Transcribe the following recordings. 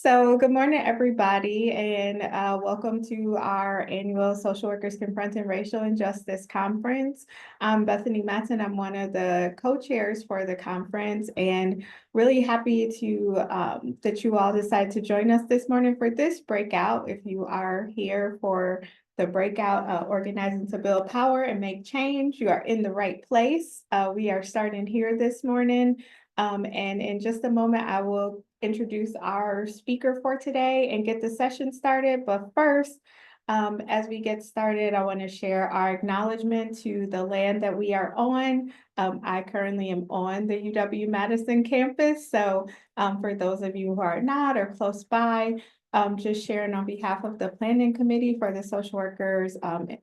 Good morning, everybody, and welcome to our annual Social Workers Confronting Racial Injustice Conference. I'm Bethany Matson. I'm one of the co-chairs for the conference, and really happy to that you all decided to join us this morning for this breakout. If you are here for the breakout, Organizing to Build Power and Make Change, you are in the right place. We are starting here this morning. And in just a moment, I will introduce our speaker for today and get the session started. But first, as we get started, I want to share our acknowledgement to the land that we are on. I currently am on the UW-Madison campus. So for those of you who are not or close by, just sharing on behalf of the Planning Committee for the Social Workers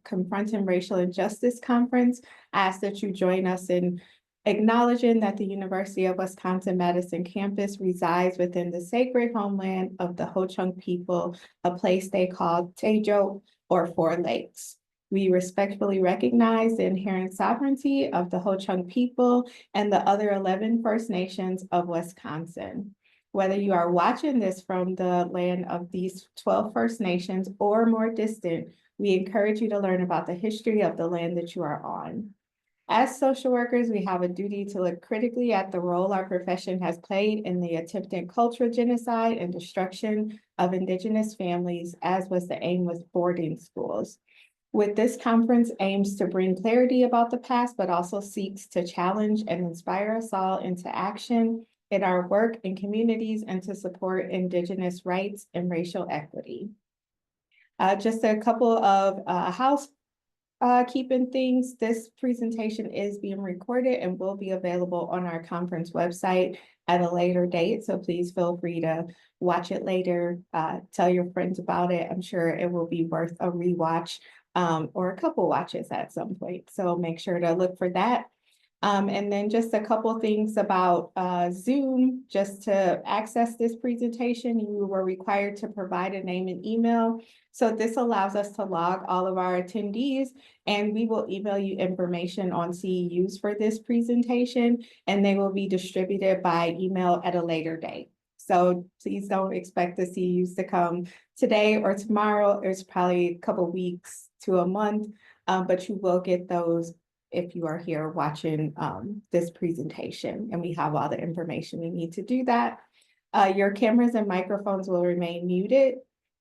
Confronting Racial Injustice Conference, I ask that you join us in acknowledging that the University of Wisconsin-Madison campus resides within the sacred homeland of the Ho-Chunk people, a place they call Tejo or Four Lakes. We respectfully recognize the inherent sovereignty of the Ho-Chunk people and the other 11 First Nations of Wisconsin. Whether you are watching this from the land of these 12 First Nations or more distant, we encourage you to learn about the history of the land that you are on. As social workers, we have a duty to look critically at the role our profession has played in the attempted cultural genocide and destruction of Indigenous families, as was the aim with boarding schools. With this conference aims to bring clarity about the past, but also seeks to challenge and inspire us all into action in our work in communities and to support Indigenous rights and racial equity. Just a couple of keeping things. This presentation is being recorded and will be available on our conference website at a later date. So please feel free to watch it later, tell your friends about it. I'm sure it will be worth a rewatch or a couple watches at some point. So make sure to look for that. And then just a couple things about Zoom. Just to access this presentation, you were required to provide a name and email. So this allows us to log all of our attendees, and we will email you information on CEUs for this presentation, and they will be distributed by email at a later date. So please don't expect the CEUs to come today or tomorrow. It's probably a couple weeks to a month, but you will get those if you are here watching this presentation, and we have all the information you need to do that. Your cameras and microphones will remain muted.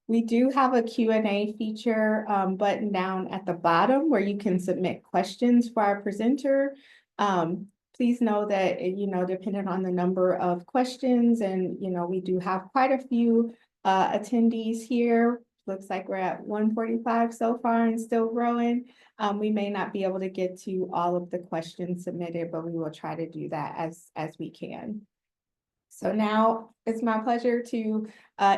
We do have a Q&A feature button down at the bottom where you can submit questions for our presenter. Please know that, depending on the number of questions, and, we do have quite a few attendees here. Looks like we're at 145 so far and still growing. We may not be able to get to all of the questions submitted, but we will try to do that as we can. So now it's my pleasure to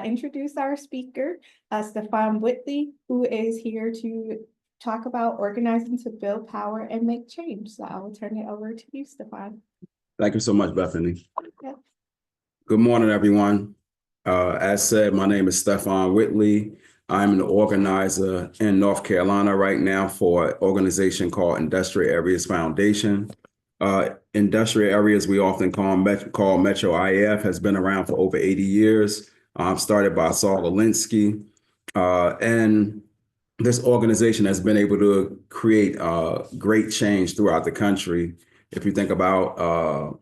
introduce our speaker, Stephon Whitley, who is here to talk about organizing to build power and make change. So I will turn it over to you, Stephon. Thank you so much, Bethany. Yeah. Good morning, everyone. As said, my name is Stephon Whitley. I'm an organizer in North Carolina right now for an organization called Industrial Areas Foundation. Industrial Areas, we often call Metro IF, has been around for over 80 years. Started by Saul Alinsky. And this organization has been able to create great change throughout the country. If you think about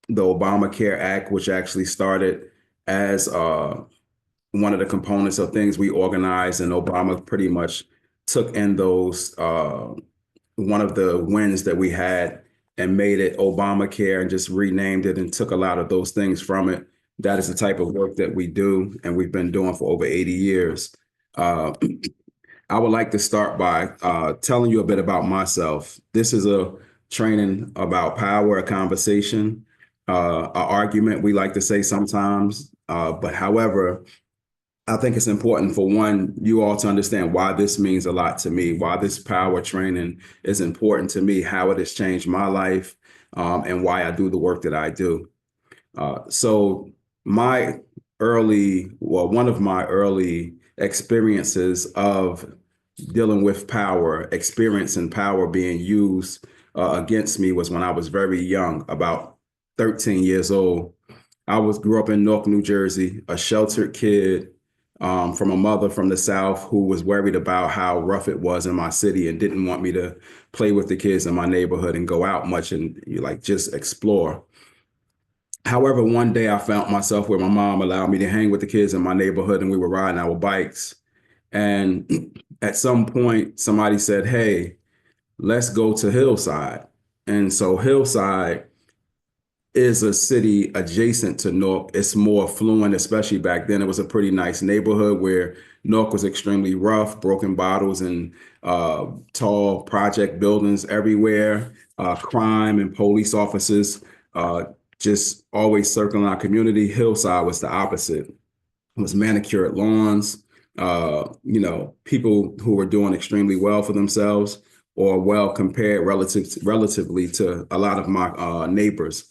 the Obamacare Act, which actually started as one of the components of things we organized, and Obama pretty much took in those, one of the wins that we had and made it Obamacare and just renamed it and took a lot of those things from it. That is the type of work that we do and we've been doing for over 80 years. I would like to start by telling you a bit about myself. This is a training about power, a conversation, an argument, we like to say sometimes. But however, I think it's important for you all to understand why this means a lot to me, why this power training is important to me, how it has changed my life, and why I do the work that I do. So one of my early experiences of dealing with power, experiencing power being used against me was when I was very young, about 13 years old. Grew up in Newark, New Jersey, a sheltered kid from a mother from the South who was worried about how rough it was in my city and didn't want me to play with the kids in my neighborhood and go out much and like just explore. However, one day I found myself where my mom allowed me to hang with the kids in my neighborhood and we were riding our bikes. And at some point, somebody said, "Hey, let's go to Hillside." And so Hillside is a city adjacent to Newark. It's more affluent, especially back then. It was a pretty nice neighborhood where Newark was extremely rough, broken bottles and tall project buildings everywhere, crime and police officers just always circling our community. Hillside was the opposite. It was manicured lawns, people who were doing extremely well for themselves or well compared relatively to a lot of my neighbors.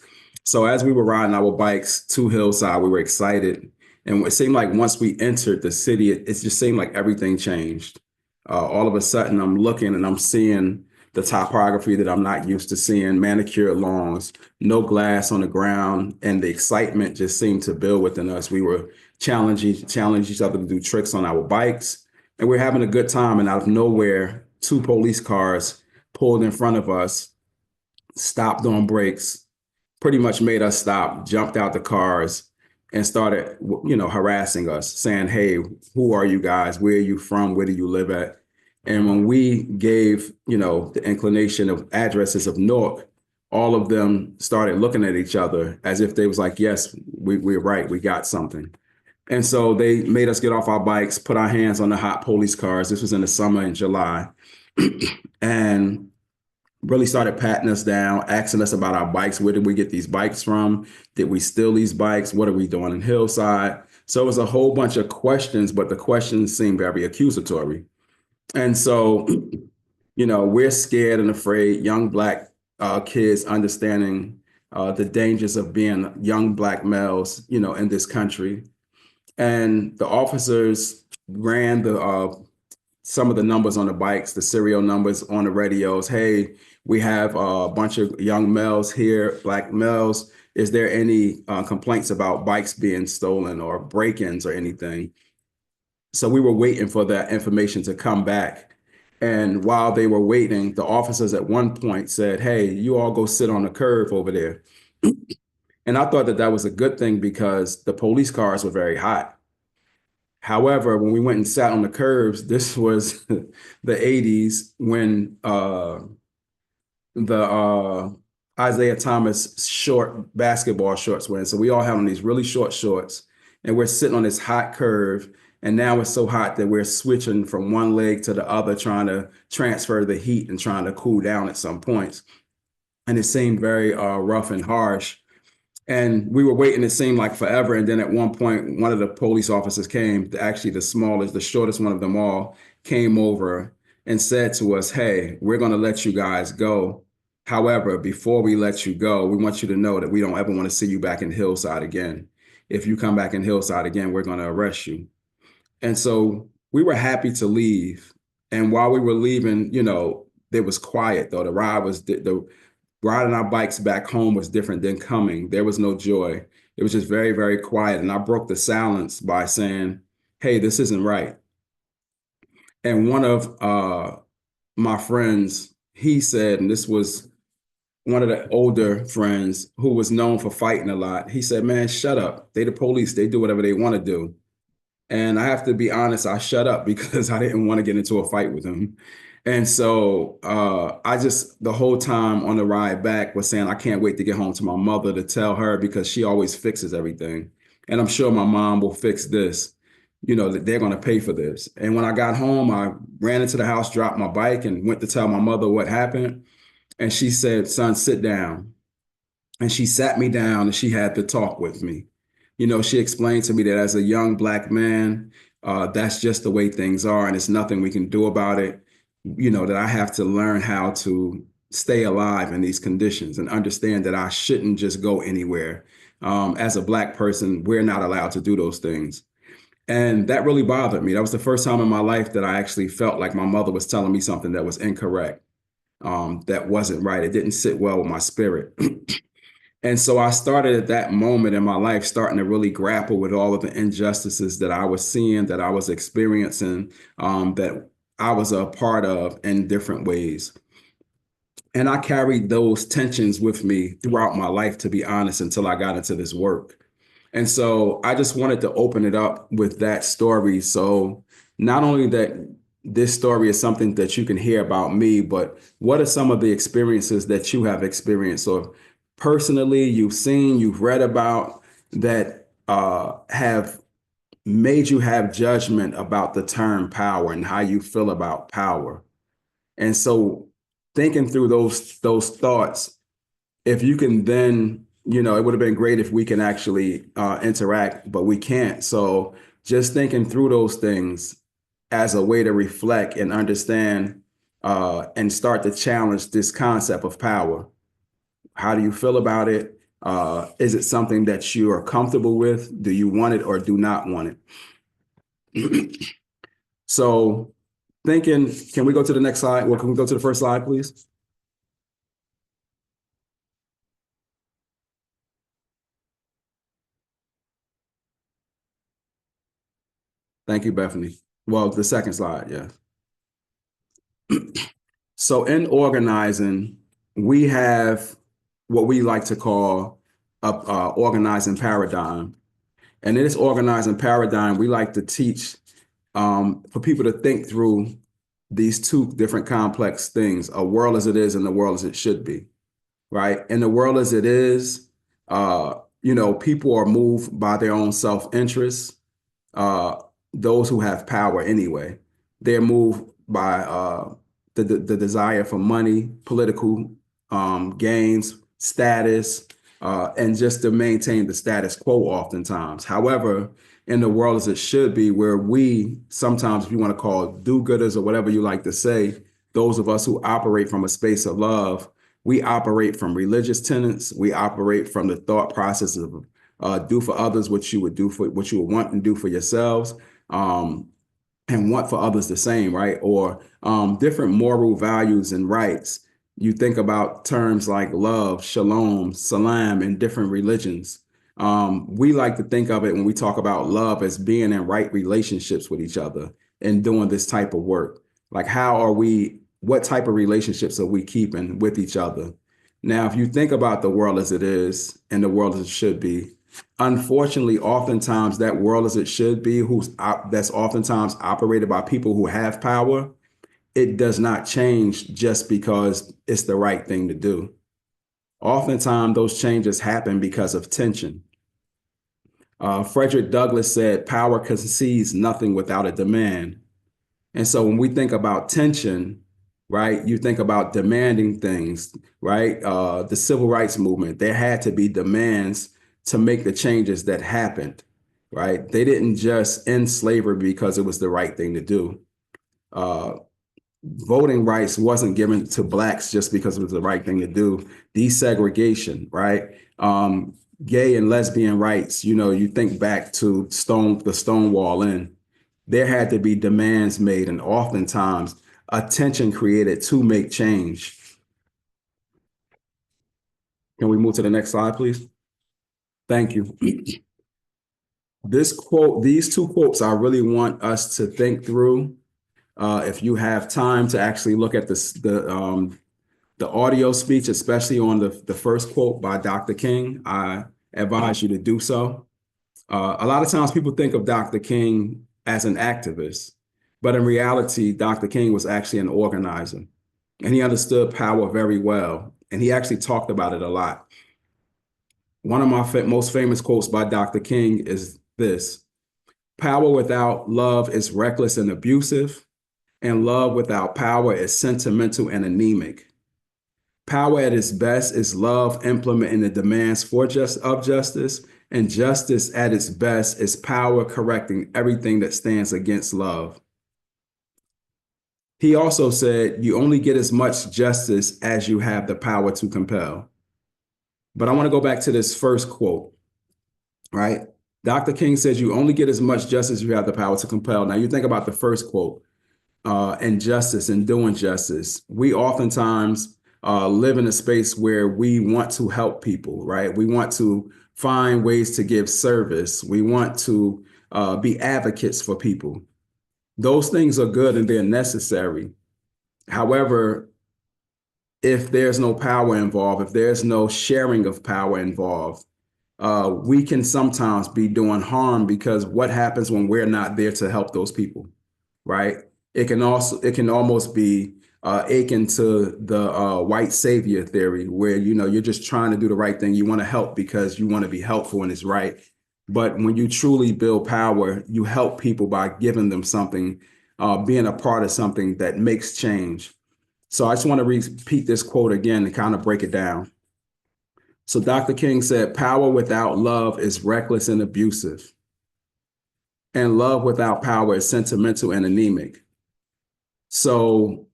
So as we were riding our bikes to Hillside, we were excited. And it seemed like once we entered the city, it just seemed like everything changed. All of a sudden, I'm looking and I'm seeing the topography that I'm not used to seeing, manicured lawns, no glass on the ground, and the excitement just seemed to build within us. We were challenge each other to do tricks on our bikes, and we're having a good time. And out of nowhere, two police cars pulled in front of us, stopped on brakes, pretty much made us stop, jumped out the cars, and started, harassing us, saying, "Hey, who are you guys? Where are you from? Where do you live at?" And when we gave, the inclination of addresses of Newark, all of them started looking at each other as if they was like, "Yes, we're right. We got something." And so they made us get off our bikes, put our hands on the hot police cars. This was in the summer in July. And really started patting us down, asking us about our bikes. Where did we get these bikes from? Did we steal these bikes? What are we doing in Hillside? So it was a whole bunch of questions, but the questions seemed very accusatory. And so, we're scared and afraid, young Black kids understanding the dangers of being young Black males, in this country. And the officers ran some of the numbers on the bikes, the serial numbers on the radios. "Hey, we have a bunch of young males here, Black males. Is there any complaints about bikes being stolen or break-ins or anything?" So we were waiting for that information to come back. And while they were waiting, the officers at one point said, "Hey, you all go sit on the curb over there." And I thought that that was a good thing because the police cars were very hot. However, when we went and sat on the curbs, this was the 80s when the Isaiah Thomas short basketball shorts were in. So we all have on these really short shorts and we're sitting on this hot curve. And now it's so hot that we're switching from one leg to the other, trying to transfer the heat and trying to cool down at some points. And it seemed very rough and harsh. And we were waiting, it seemed like forever. And then at one point, one of the police officers came, actually the smallest, the shortest one of them all, came over and said to us, "Hey, we're going to let you guys go. However, before we let you go, we want you to know that we don't ever want to see you back in Hillside again. If you come back in Hillside again, we're going to arrest you." And so we were happy to leave. And while we were leaving, there was quiet though. The riding our bikes back home was different than coming. There was no joy. It was just very, very quiet. And I broke the silence by saying, "Hey, this isn't right." And one of my friends, he said, and this was one of the older friends who was known for fighting a lot. He said, "Man, shut up. They the police. They do whatever they want to do." And I have to be honest, I shut up because I didn't want to get into a fight with him. And so I just, the whole time on the ride back was saying, I can't wait to get home to my mother to tell her because she always fixes everything. And I'm sure my mom will fix this, that they're going to pay for this. And when I got home, I ran into the house, dropped my bike and went to tell my mother what happened. And she said, "Son, sit down." And she sat me down and she had to talk with me. She explained to me that as a young Black man, that's just the way things are, and it's nothing we can do about it. That I have to learn how to stay alive in these conditions and understand that I shouldn't just go anywhere. As a Black person, we're not allowed to do those things. And that really bothered me. That was the first time in my life that I actually felt like my mother was telling me something that was incorrect, that wasn't right. It didn't sit well with my spirit. And so I started at that moment in my life, starting to really grapple with all of the injustices that I was seeing, that I was experiencing, that I was a part of in different ways. And I carried those tensions with me throughout my life, to be honest, until I got into this work. And so I just wanted to open it up with that story. So not only that this story is something that you can hear about me, but what are some of the experiences that you have experienced or personally you've seen, you've read about that have made you have judgment about the term power and how you feel about power? And so thinking through those thoughts, if you can then, it would have been great if we can actually interact, but we can't. So just thinking through those things as a way to reflect and understand and start to challenge this concept of power. How do you feel about it? Is it something that you are comfortable with? Do you want it or do not want it? So thinking, can we go to the next slide? Well, can we go to the first slide, please? Thank you, Bethany. Well, the second slide, yeah. So in organizing, we have what we like to call a organizing paradigm. And in this organizing paradigm, we like to teach for people to think through these two different complex things, a world as it is and the world as it should be, right? In the world as it is, people are moved by their own self-interest. uh, those who have power anyway. They're moved by the desire for money, political gains, status, and just to maintain the status quo oftentimes. However, in the world as it should be, where we sometimes, if you want to call do-gooders or whatever you like to say, those of us who operate from a space of love, we operate from religious tenets. We operate from the thought process of do for others what you would do for what you would want and do for yourselves, um, and want for others the same, right? Or different moral values and rights. You think about terms like love, shalom, salam in different religions. We like to think of it when we talk about love as being in right relationships with each other and doing this type of work. Like, what type of relationships are we keeping with each other? Now, if you think about the world as it is and the world as it should be, unfortunately, oftentimes that world as it should be, that's oftentimes operated by people who have power, it does not change just because it's the right thing to do. Oftentimes, those changes happen because of tension. Frederick Douglass said, "Power concedes nothing without a demand." And so when we think about tension, right, you think about demanding things, right? The civil rights movement, there had to be demands to make the changes that happened, right? They didn't just end slavery because it was the right thing to do. Uh, Voting rights wasn't given to blacks just because it was the right thing to do. Desegregation, right? Gay and lesbian rights, you think back to the Stonewall Inn. There had to be demands made, and oftentimes attention created to make change. Can we move to the next slide, please? Thank you. These two quotes, I really want us to think through. If you have time to actually look at the audio speech, especially on the first quote by Dr. King, I advise you to do so. A lot of times people think of Dr. King as an activist, but in reality, Dr. King was actually an organizer, and he understood power very well, and he actually talked about it a lot. One of my most famous quotes by Dr. King is this: "Power without love is reckless and abusive, and love without power is sentimental and anemic. Power at its best is love implementing the demands of justice, and justice at its best is power correcting everything that stands against love." He also said, "You only get as much justice as you have the power to compel." But I want to go back to this first quote, right? Dr. King says, "You only get as much justice as you have the power to compel." Now you think about the first quote, and justice and doing justice. We oftentimes live in a space where we want to help people, right? We want to find ways to give service. We want to be advocates for people. Those things are good and they're necessary. However, if there's no power involved, if there's no sharing of power involved, we can sometimes be doing harm, because what happens when we're not there to help those people, right? It can almost be akin to the white savior theory, where you're just trying to do the right thing. You want to help because you want to be helpful and it's right. But when you truly build power, you help people by giving them something, being a part of something that makes change. So I just want to repeat this quote again and kind of break it down. So Dr. King said, power without love is reckless and abusive, and love without power is sentimental and anemic. So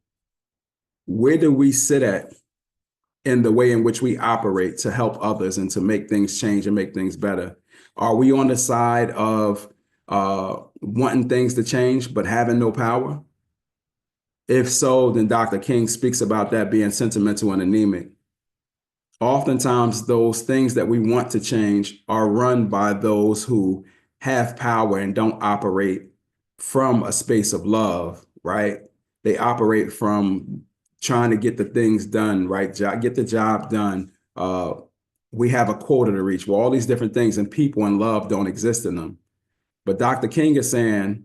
where do we sit at in the way in which we operate to help others and to make things change and make things better? Are we on the side of wanting things to change but having no power? If so, then Dr. King speaks about that being sentimental and anemic. Oftentimes, those things that we want to change are run by those who have power and don't operate from a space of love, right? They operate from trying to get the things done, right? Get the job done. We have a quota to reach. Well, all these different things, and people and love don't exist in them. But Dr. King is saying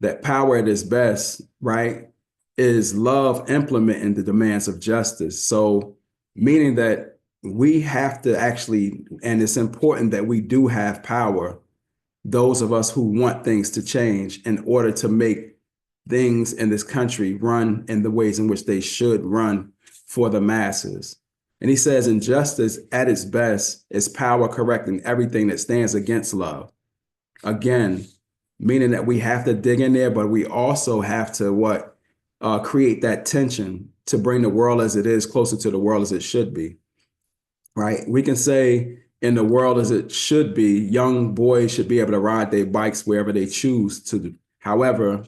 that power at its best, right, is love implementing the demands of justice. So, meaning that we have to actually, and it's important that we do have power, those of us who want things to change, in order to make things in this country run in the ways in which they should run for the masses. And he says, injustice at its best is power correcting everything that stands against love. Again, meaning that we have to dig in there, but we also have to create that tension to bring the world as it is closer to the world as it should be, right? We can say in the world as it should be, young boys should be able to ride their bikes wherever they choose to. However,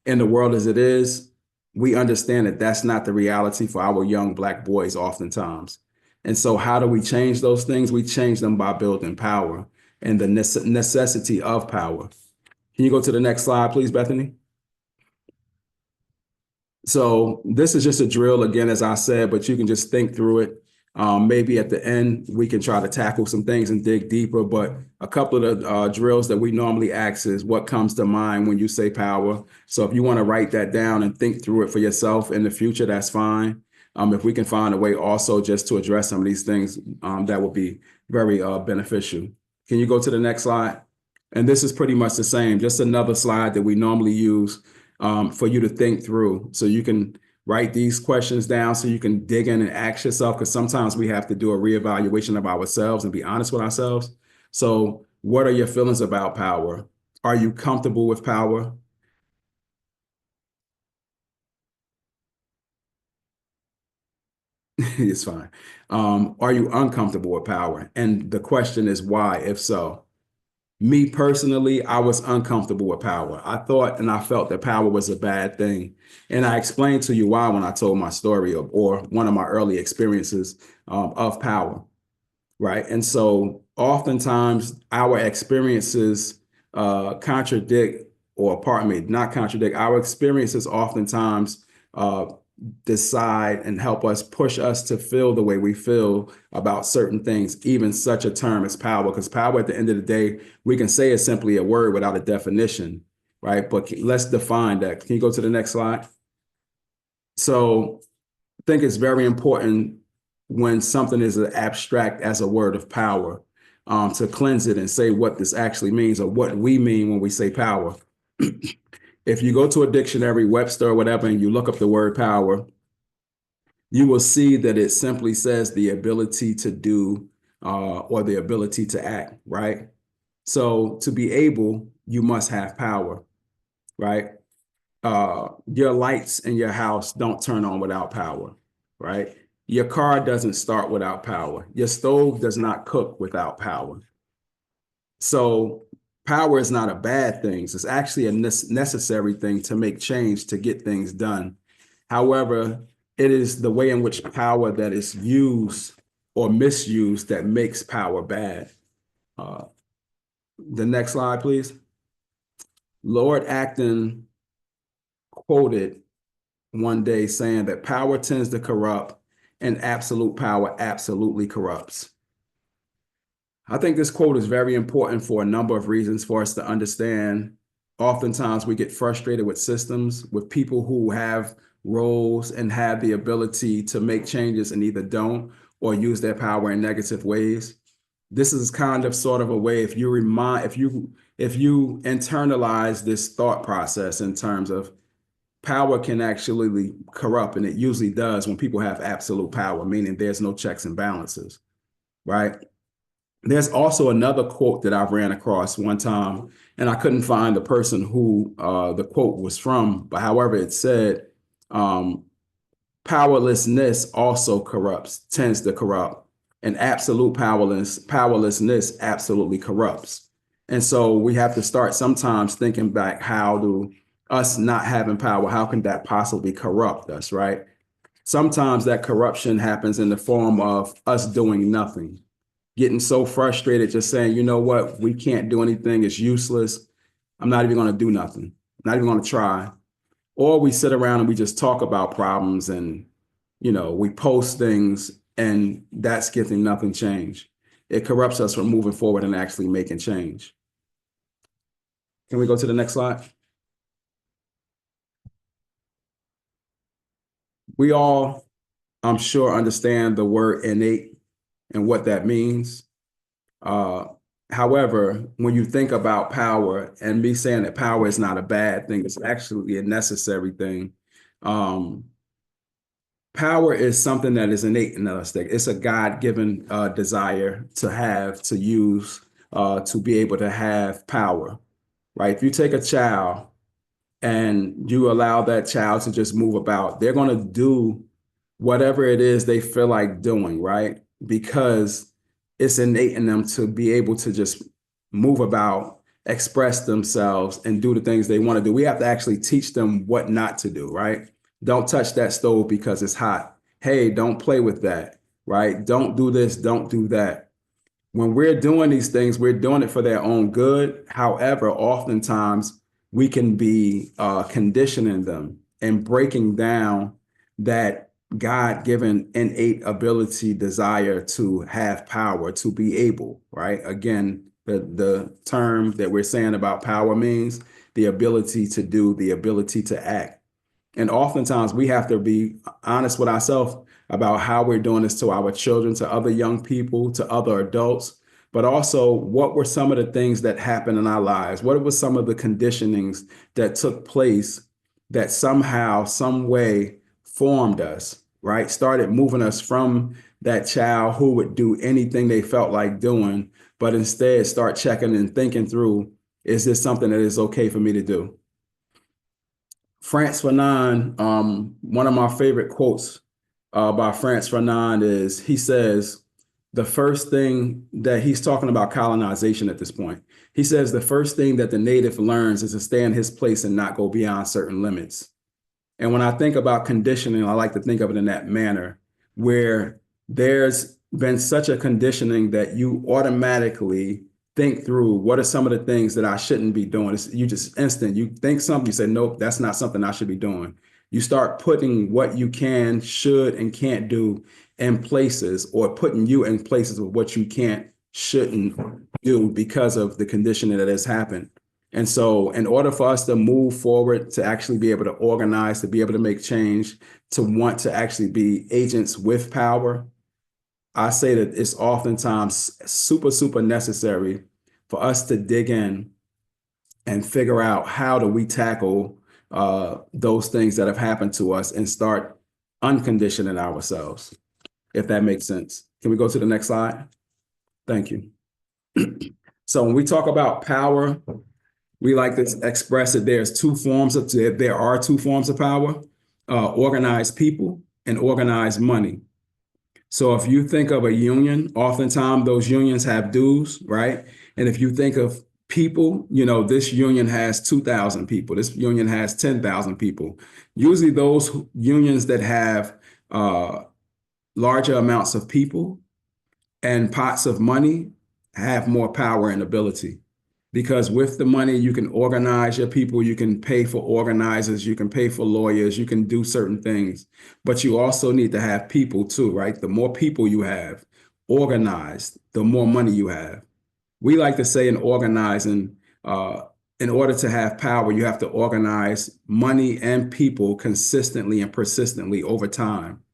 in the world as it is, we understand that that's not the reality for our young Black boys oftentimes. And so how do we change those things? We change them by building power and the necessity of power. Can you go to the next slide, please, Bethany? So this is just a drill, again, as I said, but you can just think through it. Maybe at the end, we can try to tackle some things and dig deeper, but a couple of the drills that we normally ask is what comes to mind when you say power. So if you want to write that down and think through it for yourself in the future, that's fine. If we can find a way also just to address some of these things, that would be very beneficial. Can you go to the next slide? And this is pretty much the same, just another slide that we normally use for you to think through. So you can write these questions down so you can dig in and ask yourself, because sometimes we have to do a reevaluation of ourselves and be honest with ourselves. So what are your feelings about power? Are you comfortable with power? It's fine. Are you uncomfortable with power? And the question is why, if so? Me personally, I was uncomfortable with power. I thought and I felt that power was a bad thing. And I explained to you why when I told my story or one of my early experiences of power, right? And so oftentimes our experiences contradict, or pardon me, not contradict, our experiences oftentimes decide and help us, push us to feel the way we feel about certain things, even such a term as power, because power at the end of the day, we can say is simply a word without a definition, right? But let's define that. Can you go to the next slide? So I think it's very important when something is as abstract as a word of power, to cleanse it and say what this actually means or what we mean when we say power. If you go to a dictionary, Webster or whatever, and you look up the word power, you will see that it simply says the ability to do or the ability to act, right? So to be able, you must have power, right? Your lights in your house don't turn on without power, right? Your car doesn't start without power. Your stove does not cook without power. So power is not a bad thing. It's actually a necessary thing to make change, to get things done. However, it is the way in which power that is used or misused that makes power bad. The next slide, please. Lord Acton quoted one day saying that power tends to corrupt and absolute power absolutely corrupts. I think this quote is very important for a number of reasons for us to understand. Oftentimes we get frustrated with systems, with people who have roles and have the ability to make changes and either don't or use their power in negative ways. This is kind of sort of a way, if you internalize this thought process in terms of power can actually corrupt, and it usually does when people have absolute power, meaning there's no checks and balances, right? There's also another quote that I've ran across one time, and I couldn't find the person who the quote was from, but however it said, powerlessness also tends to corrupt, and absolute powerlessness absolutely corrupts. And so we have to start sometimes thinking back, how do us not having power, how can that possibly corrupt us, right? Sometimes that corruption happens in the form of us doing nothing, getting so frustrated, just saying, you know what, we can't do anything, it's useless. I'm not even going to do nothing. I'm not even going to try. Or we sit around and we just talk about problems and, we post things and that's getting nothing changed. It corrupts us from moving forward and actually making change. Can we go to the next slide? We all, I'm sure, understand the word innate and what that means. However, when you think about power, and me saying that power is not a bad thing, it's actually a necessary thing. Power is something that is innate in us. It's a God-given desire to use, to be able to have power, right? If you take a child and you allow that child to just move about, they're going to do whatever it is they feel like doing, right? Because it's innate in them to be able to just move about, express themselves, and do the things they want to do. We have to actually teach them what not to do, right? Don't touch that stove because it's hot. Hey, don't play with that, right? Don't do this, don't do that. When we're doing these things, we're doing it for their own good. However, oftentimes we can be conditioning them and breaking down that God-given innate ability, desire to have power, to be able, right? Again, the term that we're saying about power means the ability to do, the ability to act. And oftentimes we have to be honest with ourselves about how we're doing this to our children, to other young people, to other adults, but also what were some of the things that happened in our lives? What were some of the conditionings that took place that somehow, some way formed us, right? Started moving us from that child who would do anything they felt like doing, but instead start checking and thinking through, is this something that is okay for me to do? Frantz Fanon, one of my favorite quotes by Frantz Fanon is, he says, the first thing that he's talking about colonization at this point. He says the first thing that the native learns is to stay in his place and not go beyond certain limits. And when I think about conditioning, I like to think of it in that manner, where there's been such a conditioning that you automatically think through, what are some of the things that I shouldn't be doing? You just instant, you think something, you say, nope, that's not something I should be doing. You start putting what you can, should, and can't do in places, or putting you in places of what you can't, shouldn't do because of the conditioning that has happened. And so in order for us to move forward, to actually be able to organize, to be able to make change, to want to actually be agents with power, I say that it's oftentimes super, super necessary for us to dig in and figure out, how do we tackle those things that have happened to us and start unconditioning ourselves, if that makes sense. Can we go to the next slide? Thank you. So when we talk about power, we like to express that there are two forms of power, organized people and organized money. So if you think of a union, oftentimes those unions have dues, right? And if you think of people, this union has 2,000 people, this union has 10,000 people. Usually those unions that have uh, larger amounts of people and pots of money have more power and ability. Because with the money, you can organize your people, you can pay for organizers, you can pay for lawyers, you can do certain things. But you also need to have people too, right? The more people you have organized, the more money you have. We like to say in organizing, in order to have power, you have to organize money and people consistently and persistently over time.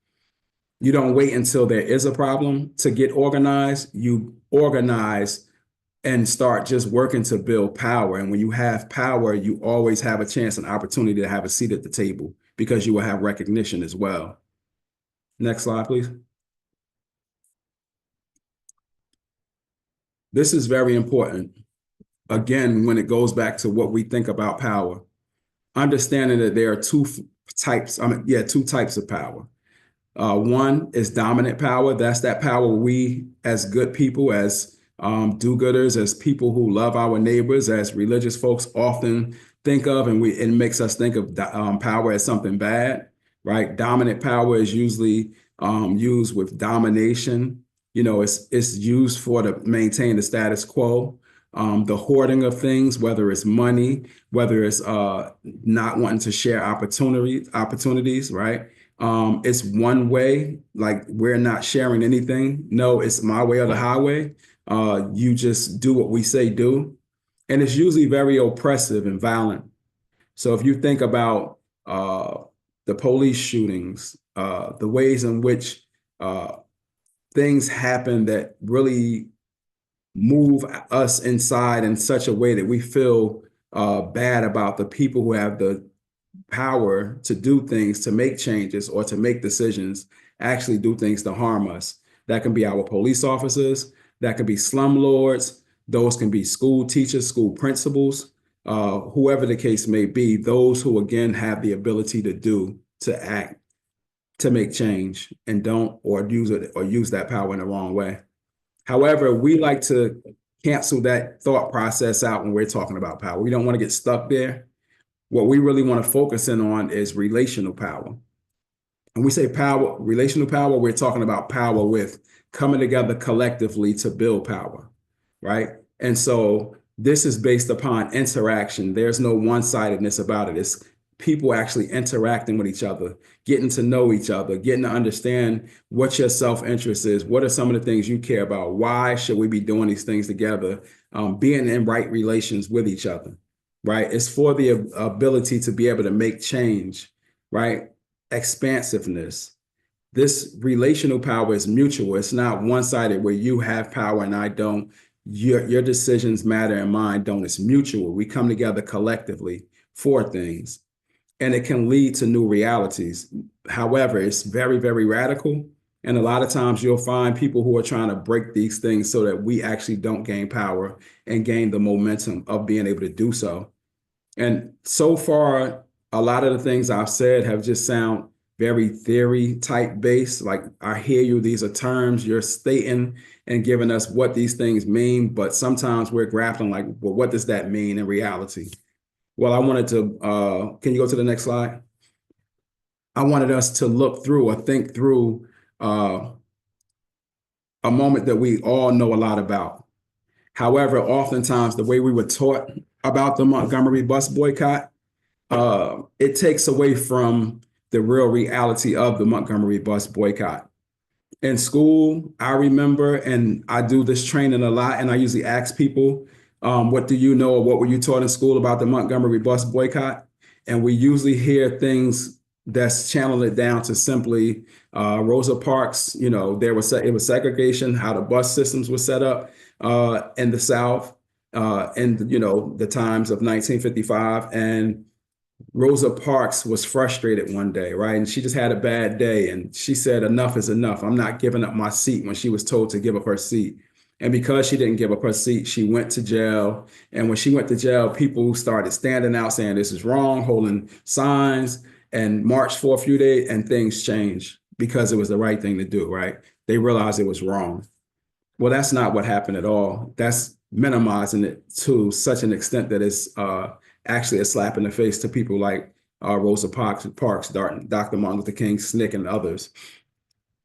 You don't wait until there is a problem to get organized. You organize and start just working to build power. And when you have power, you always have a chance and opportunity to have a seat at the table because you will have recognition as well. Next slide, please. This is very important. Again, when it goes back to what we think about power, understanding that there are two types of power. One is dominant power. That's that power we, as good people, as do-gooders, as people who love our neighbors, as religious folks often think of, and it makes us think of power as something bad, right? Dominant power is usually used with domination. You know, it's used to maintain the status quo. The hoarding of things, whether it's money, whether it's not wanting to share opportunities, right? It's one way, like we're not sharing anything. No, it's my way or the highway. You just do what we say do. And it's usually very oppressive and violent. So if you think about the police shootings, the ways in which things happen that really move us inside in such a way that we feel bad about the people who have the power to do things, to make changes, or to make decisions, actually do things to harm us. That can be our police officers, that can be slumlords, those can be school teachers, school principals, whoever the case may be, those who again have the ability to act, to make change, and don't or use that power in the wrong way. However, we like to cancel that thought process out when we're talking about power. We don't want to get stuck there. What we really want to focus in on is relational power. And we say power, relational power, we're talking about power with coming together collectively to build power, right? And so this is based upon interaction. There's no one-sidedness about it. It's people actually interacting with each other, getting to know each other, getting to understand what your self-interest is. What are some of the things you care about? Why should we be doing these things together? Being in right relations with each other, right? It's for the ability to be able to make change, right? Expansiveness. This relational power is mutual. It's not one-sided where you have power and I don't. Your decisions matter and mine don't. It's mutual. We come together collectively for things, and it can lead to new realities. However, it's very, very radical. And a lot of times you'll find people who are trying to break these things so that we actually don't gain power and gain the momentum of being able to do so. And so far, a lot of the things I've said have just sound very theory type based. Like I hear you, these are terms you're stating and giving us what these things mean, but sometimes we're grappling like, well, what does that mean in reality? Well, I wanted to, can you go to the next slide? I wanted us to look through or think through a moment that we all know a lot about. However, oftentimes the way we were taught about the Montgomery bus boycott, it takes away from the real reality of the Montgomery bus boycott. In school, I remember, and I do this training a lot, and I usually ask people, what do you know or what were you taught in school about the Montgomery bus boycott? And we usually hear things that's channeled it down to simply Rosa Parks, you know, it was segregation, how the bus systems were set up in the South in, you know, the times of 1955. And Rosa Parks was frustrated one day, right? And she just had a bad day. And she said, enough is enough. I'm not giving up my seat when she was told to give up her seat. And because she didn't give up her seat, she went to jail. And when she went to jail, people started standing out saying this is wrong, holding signs, and marched for a few days, and things changed because it was the right thing to do, right? They realized it was wrong. Well, that's not what happened at all. That's minimizing it to such an extent that it's actually a slap in the face to people like Rosa Parks, Dr. Martin Luther King, SNCC, and others.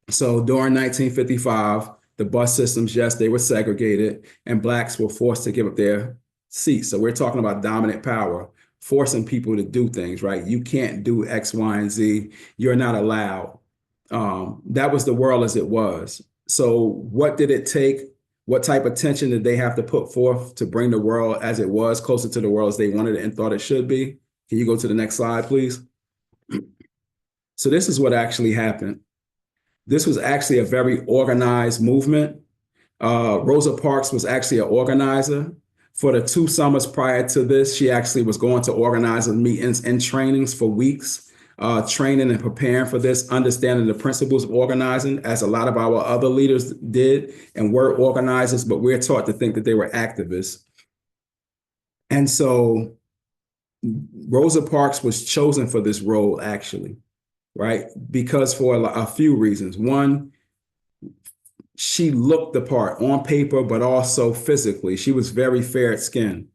So during 1955, the bus systems, yes, they were segregated, and Blacks were forced to give up their seats. So we're talking about dominant power, forcing people to do things, right? You can't do X, Y, and Z. You're not allowed. That was the world as it was. So what did it take? What type of tension did they have to put forth to bring the world as it was closer to the world as they wanted it and thought it should be? Can you go to the next slide, please? So this is what actually happened. This was actually a very organized movement. Rosa Parks was actually an organizer. For the 2 summers prior to this, she actually was going to organizer meetings and trainings for weeks, training and preparing for this, understanding the principles of organizing, as a lot of our other leaders did and were organizers, but we're taught to think that they were activists. And so Rosa Parks was chosen for this role, actually, right? Because for a few reasons. One, she looked the part on paper, but also physically. She was very fair skinned.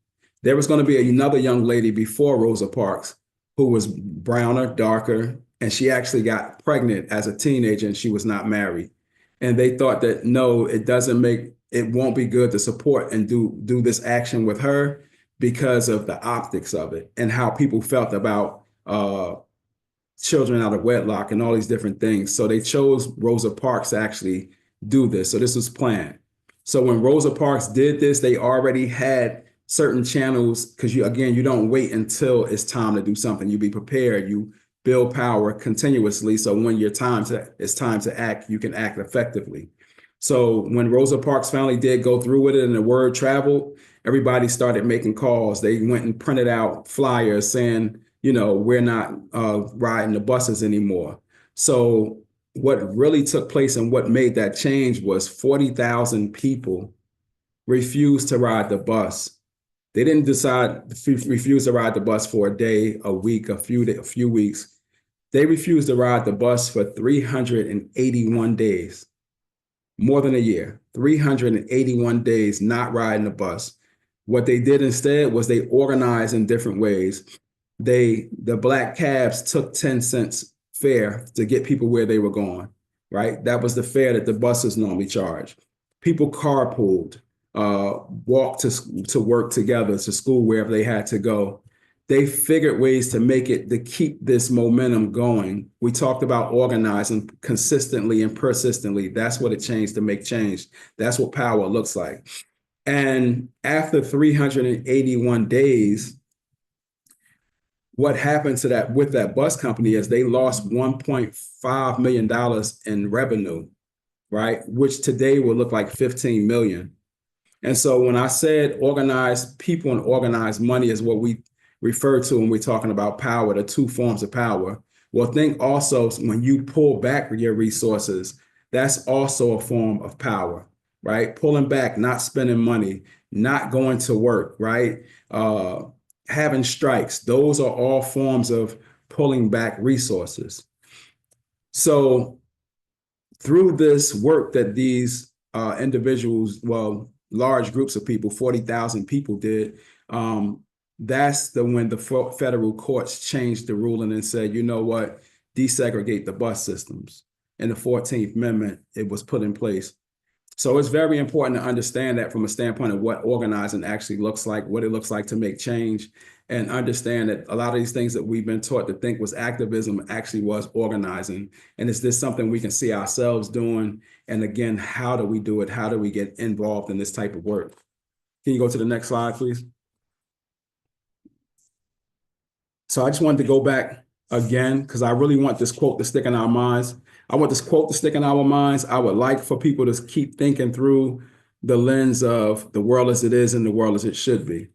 There was going to be another young lady before Rosa Parks who was browner, darker, and she actually got pregnant as a teenager and she was not married. And they thought that, no, it won't be good to support and do this action with her because of the optics of it and how people felt about children out of wedlock and all these different things. So they chose Rosa Parks to actually do this. So this was planned. So when Rosa Parks did this, they already had certain channels, because you don't wait until it's time to do something. You be prepared. You build power continuously. So when it's time to act, you can act effectively. So when Rosa Parks finally did go through with it and the word traveled, everybody started making calls. They went and printed out flyers saying, we're not riding the buses anymore. So what really took place and what made that change was 40,000 people refused to ride the bus. They didn't refuse to ride the bus for a day, a week, a few weeks. They refused to ride the bus for 381 days, more than a year, 381 days not riding the bus. What they did instead was they organized in different ways. The Black cabs took 10 cents fare to get people where they were going, right? That was the fare that the buses normally charge. People carpooled, walked to work together, to school, wherever they had to go. They figured ways to keep this momentum going. We talked about organizing consistently and persistently. That's what it changed to make change. That's what power looks like. And after 381 days, what happened with that bus company is they lost $1.5 million in revenue, right? Which today will look like 15 million. And so when I said organized people and organized money is what we refer to when we're talking about power, the 2 forms of power. Well, think also when you pull back your resources, that's also a form of power, right? Pulling back, not spending money, not going to work, right? Having strikes, those are all forms of pulling back resources. So through this work that these individuals, large groups of people, 40,000 people did, that's when the federal courts changed the ruling and said, you know what, desegregate the bus systems. In the 14th Amendment, it was put in place. So it's very important to understand that from a standpoint of what organizing actually looks like, what it looks like to make change, and understand that a lot of these things that we've been taught to think was activism actually was organizing. And is this something we can see ourselves doing? And again, how do we do it? How do we get involved in this type of work? Can you go to the next slide, please? So I just wanted to go back again, because I really want this quote to stick in our minds. I want this quote to stick in our minds. I would like for people to keep thinking through the lens of the world as it is and the world as it should be.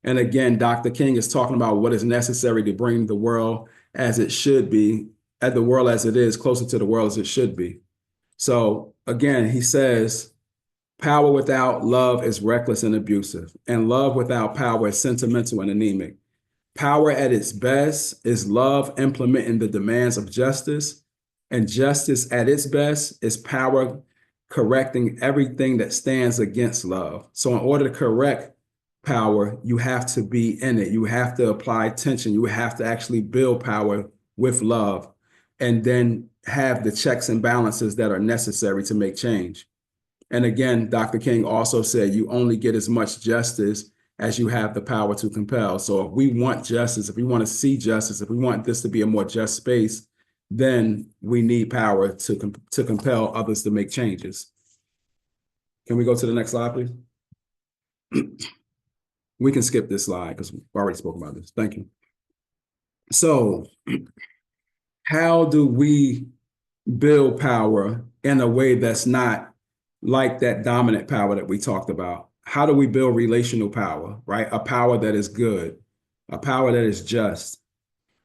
And again, Dr. King is talking about what is necessary to bring the world as it should be, at the world as it is, closer to the world as it should be. So again, he says, power without love is reckless and abusive, and love without power is sentimental and anemic. Power at its best is love implementing the demands of justice, and justice at its best is power correcting everything that stands against love. So in order to correct power, you have to be in it. You have to apply attention. You have to actually build power with love, and then have the checks and balances that are necessary to make change. And again, Dr. King also said you only get as much justice as you have the power to compel. So if we want justice, if we want to see justice, if we want this to be a more just space, then we need power to compel others to make changes. Can we go to the next slide, please? We can skip this slide because we've already spoken about this. Thank you. So how do we build power in a way that's not like that dominant power that we talked about? How do we build relational power, right? A power that is good, a power that is just.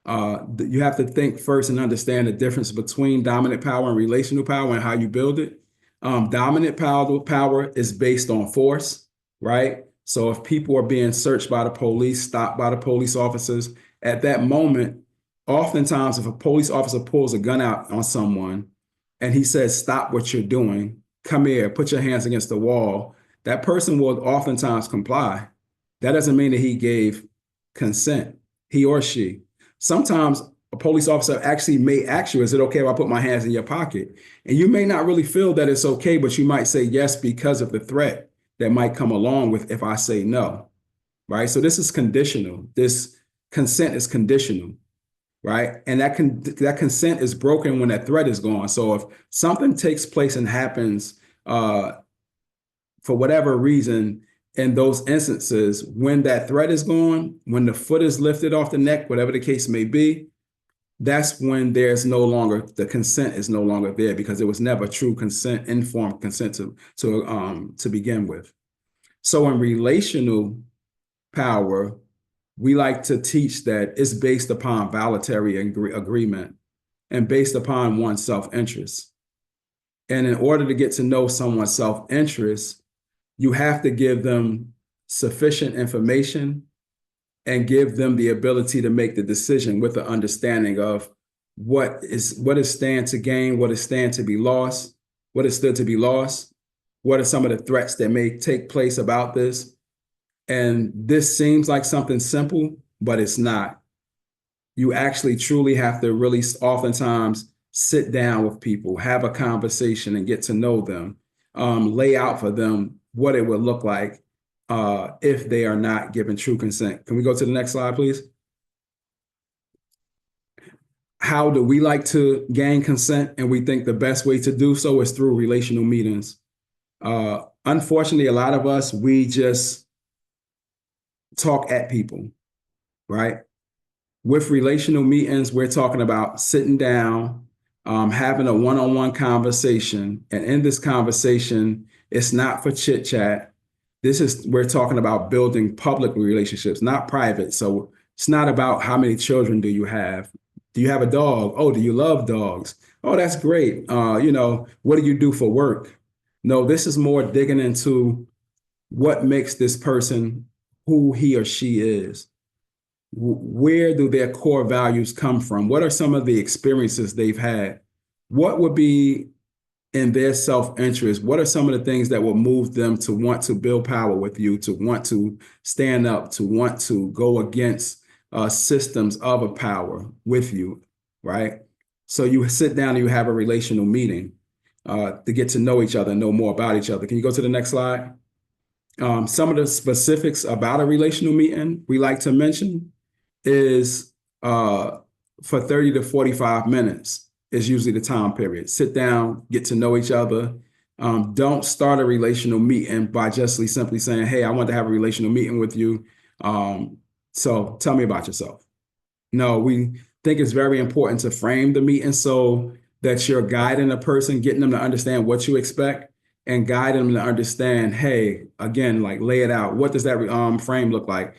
You have to think first and understand the difference between dominant power and relational power and how you build it. Dominant power is based on force, right? So if people are being searched by the police, stopped by the police officers, at that moment, oftentimes if a police officer pulls a gun out on someone and he says, stop what you're doing, come here, put your hands against the wall, that person will oftentimes comply. That doesn't mean that he gave consent, he or she. Sometimes a police officer actually may ask you, is it okay if I put my hands in your pocket? And you may not really feel that it's okay, but you might say yes because of the threat that might come along with if I say no, right? So this is conditional. This consent is conditional, right? And that consent is broken when that threat is gone. So if something takes place and happens for whatever reason, in those instances, when that threat is gone, when the foot is lifted off the neck, whatever the case may be, that's when there's no longer, the consent is no longer there because it was never true consent, informed consent to begin with. So in relational power, we like to teach that it's based upon voluntary agreement and based upon one's self-interest. And in order to get to know someone's self-interest, you have to give them sufficient information and give them the ability to make the decision with the understanding of what is stand to gain, what is stand to be lost, what is stood to be lost, what are some of the threats that may take place about this. And this seems like something simple, but it's not. You actually truly have to really oftentimes sit down with people, have a conversation and get to know them, lay out for them what it would look like if they are not given true consent. Can we go to the next slide, please? How do we like to gain consent? And we think the best way to do so is through relational meetings. Unfortunately, a lot of us, we just talk at people, right? With relational meetings, we're talking about sitting down, having a one-on-one conversation. And in this conversation, it's not for chit chat. We're talking about building public relationships, not private. So it's not about how many children do you have? Do you have a dog? Oh, do you love dogs? Oh, that's great. What do you do for work? No, this is more digging into what makes this person who he or she is. Where do their core values come from? What are some of the experiences they've had? What would be in their self-interest? What are some of the things that will move them to want to build power with you, to want to stand up, to want to go against systems of a power with you, right? So you sit down and you have a relational meeting to get to know each other, know more about each other. Can you go to the next slide? Some of the specifics about a relational meeting we like to mention is for 30 to 45 minutes is usually the time period. Sit down, get to know each other. Don't start a relational meeting by just simply saying, hey, I want to have a relational meeting with you. So tell me about yourself. No, we think it's very important to frame the meeting so that you're guiding a person, getting them to understand what you expect and guiding them to understand, hey, again, like lay it out. What does that frame look like?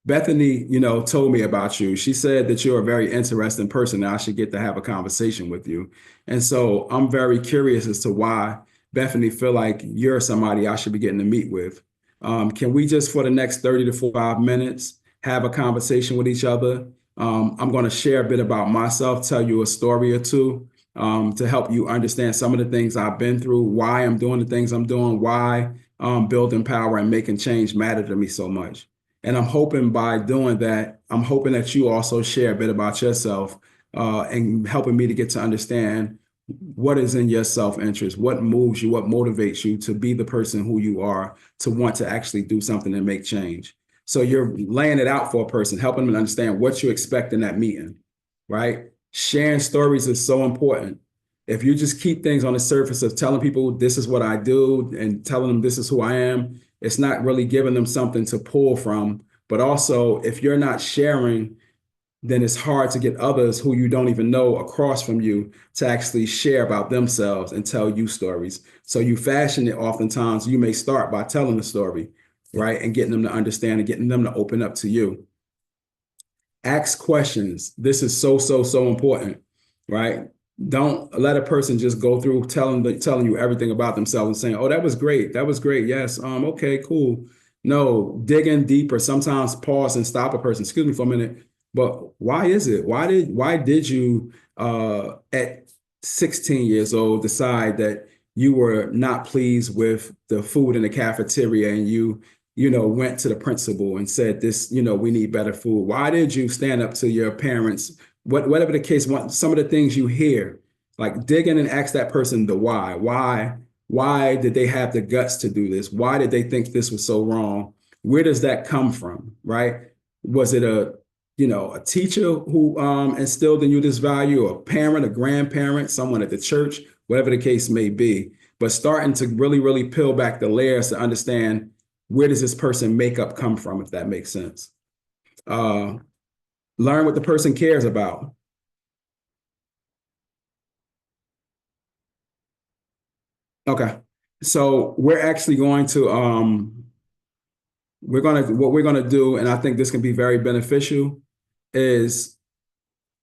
Bethany, told me about you. She said that you're a very interesting person and I should get to have a conversation with you. And so I'm very curious as to why Bethany feel like you're somebody I should be getting to meet with. Can we just, for the next 30 to 45 minutes, have a conversation with each other? I'm going to share a bit about myself, tell you a story or two to help you understand some of the things I've been through, why I'm doing the things I'm doing, why building power and making change matter to me so much. And I'm hoping by doing that, I'm hoping that you also share a bit about yourself and helping me to get to understand what is in your self-interest, what moves you, what motivates you to be the person who you are, to want to actually do something and make change. So you're laying it out for a person, helping them understand what you expect in that meeting, right? Sharing stories is so important. If you just keep things on the surface of telling people this is what I do and telling them this is who I am, it's not really giving them something to pull from. But also, if you're not sharing, then it's hard to get others who you don't even know across from you to actually share about themselves and tell you stories. So you fashion it oftentimes, you may start by telling the story, right? And getting them to understand and getting them to open up to you. Ask questions. This is so important, right? Don't let a person just go through telling you everything about themselves and saying, "Oh, that was great. That was great. Yes. Okay, cool." No, dig in deeper. Sometimes pause and stop a person. Excuse me for a minute. But why is it? Why did you at 16 years old decide that you were not pleased with the food in the cafeteria and you went to the principal and said this, we need better food? Why did you stand up to your parents? Whatever the case, some of the things you hear, like dig in and ask that person the why. Why did they have the guts to do this? Why did they think this was so wrong? Where does that come from, right? Was it a teacher who instilled in you this value, a parent, a grandparent, someone at the church, whatever the case may be? But starting to really, really peel back the layers to understand, where does this person makeup come from, if that makes sense? Learn what the person cares about. Okay. So we're actually going to, what we're going to do, and I think this can be very beneficial, is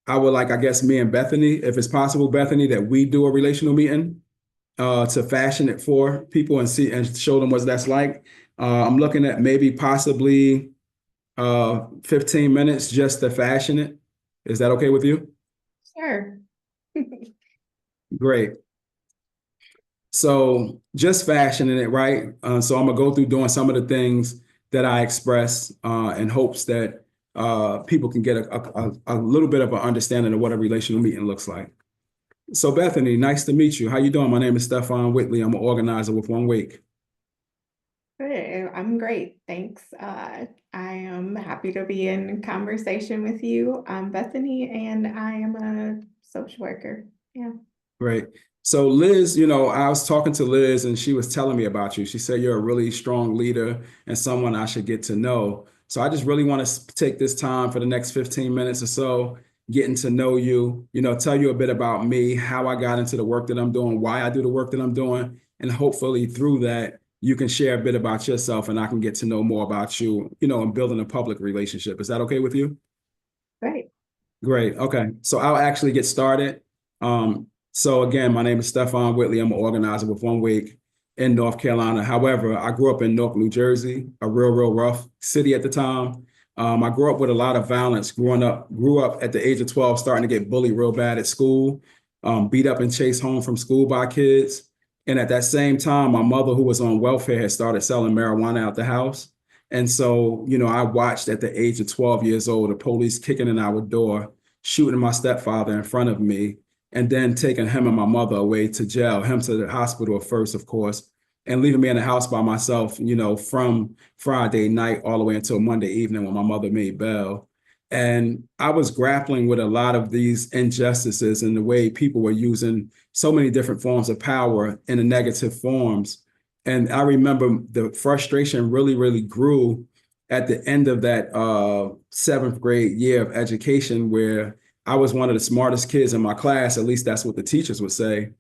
I would like, I guess, me and Bethany, if it's possible, Bethany, that we do a relational meeting to fashion it for people and see and show them what that's like. I'm looking at maybe possibly 15 minutes just to fashion it. Is that okay with you? Sure. Great. So just fashioning it, right? So I'm gonna go through doing some of the things that I express in hopes that people can get a little bit of an understanding of what a relational meeting looks like. So Bethany, nice to meet you. How you doing? My name is Stephon Whitley. I'm an organizer with One Week. Good. I'm great. Thanks. I am happy to be in conversation with you. I'm Bethany, and I am a social worker. Yeah. Great. So Liz, I was talking to Liz and she was telling me about you. She said you're a really strong leader and someone I should get to know. So I just really want to take this time for the next 15 minutes or so, getting to know you, tell you a bit about me, how I got into the work that I'm doing, why I do the work that I'm doing. And hopefully through that, you can share a bit about yourself and I can get to know more about you, and building a public relationship. Is that okay with you? Great. Great. Okay. So I'll actually get started. So again, my name is Stephon Whitley. I'm an organizer with One Week in North Carolina. However, I grew up in Newark, New Jersey, a real rough city at the time. I grew up with a lot of violence grew up at the age of 12, starting to get bullied real bad at school, beat up and chased home from school by kids. And at that same time, my mother, who was on welfare, had started selling marijuana out the house. And so, I watched at the age of 12 years old, the police kicking in our door, shooting my stepfather in front of me, and then taking him and my mother away to jail, him to the hospital first, of course, and leaving me in the house by myself, from Friday night all the way until Monday evening when my mother made bail. And I was grappling with a lot of these injustices and the way people were using so many different forms of power in the negative forms. And I remember the frustration really, really grew at the end of that seventh grade year of education, where I was one of the smartest kids in my class. At least that's what the teachers would say.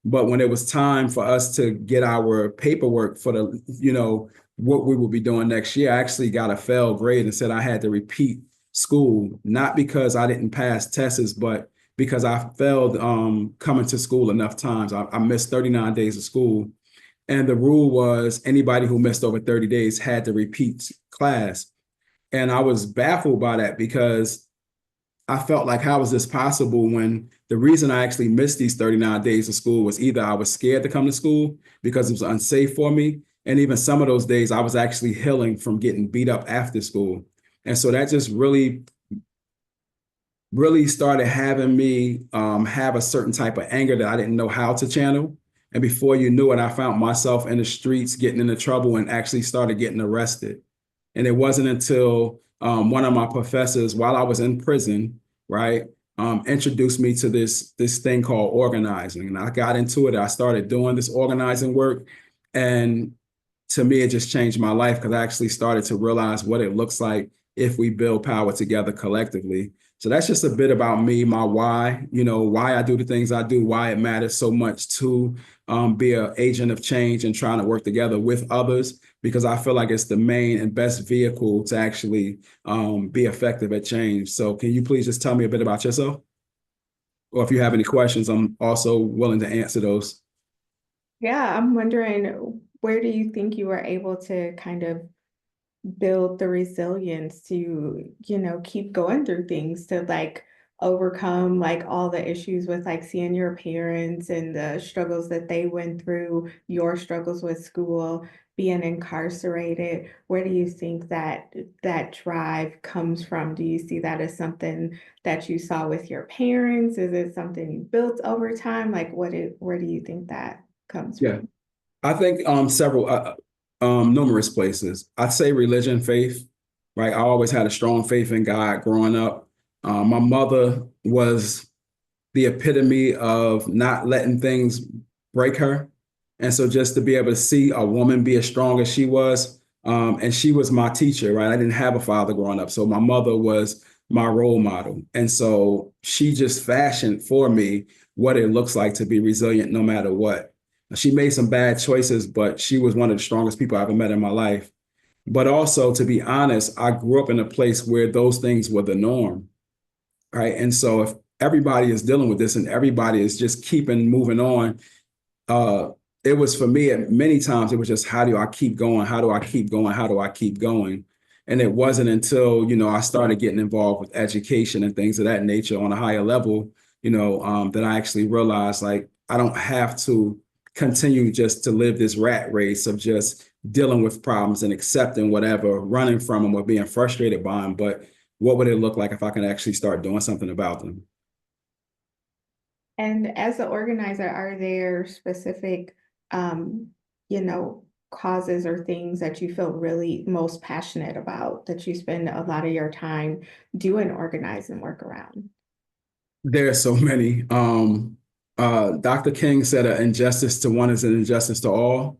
But when it was time for us to get our paperwork for what we would be doing next year, I actually got a failed grade and said I had to repeat school, not because I didn't pass tests, but because I failed coming to school enough times. I missed 39 days of school. And the rule was anybody who missed over 30 days had to repeat class. And I was baffled by that because I felt like, how is this possible when the reason I actually missed these 39 days of school was either I was scared to come to school because it was unsafe for me, And even some of those days, I was actually healing from getting beat up after school. And so that just really started having me have a certain type of anger that I didn't know how to channel. And before you knew it, I found myself in the streets getting into trouble and actually started getting arrested. And it wasn't until one of my professors, while I was in prison, right, introduced me to this thing called organizing. And I got into it. I started doing this organizing work. And to me, it just changed my life because I actually started to realize what it looks like if we build power together collectively. So that's just a bit about me, my why, why I do the things I do, why it matters so much to be an agent of change and trying to work together with others, because I feel like it's the main and best vehicle to actually be effective at change. So can you please just tell me a bit about yourself? Or if you have any questions, I'm also willing to answer those. Yeah, I'm wondering, where do you think you were able to kind of build the resilience to, keep going through things, to like overcome like all the issues with like seeing your parents and the struggles that they went through, your struggles with school, being incarcerated? Where do you think that drive comes from? Do you see that as something that you saw with your parents? Is it something you built over time? Like where do you think that comes Yeah. from? I think several numerous places. I'd say religion, faith, right? I always had a strong faith in God growing up. My mother was the epitome of not letting things break her. And so just to be able to see a woman be as strong as she was, and she was my teacher, right? I didn't have a father growing up. So my mother was my role model. And so she just fashioned for me what it looks like to be resilient no matter what. She made some bad choices, but she was one of the strongest people I ever met in my life. But also, to be honest, I grew up in a place where those things were the norm, right? And so if everybody is dealing with this and everybody is just keeping moving on, uh, it was for me at many times, it was just, how do I keep going? How do I keep going? How do I keep going? And it wasn't until, I started getting involved with education and things of that nature on a higher level, that I actually realized, like, I don't have to continue just to live this rat race of just dealing with problems and accepting whatever, running from them or being frustrated by them. But what would it look like if I can actually start doing something about them? And as an organizer, are there specific, um, you know, causes or things that you feel really most passionate about, that you spend a lot of your time doing organizing work around? There are so many. Dr. King said an injustice to one is an injustice to all.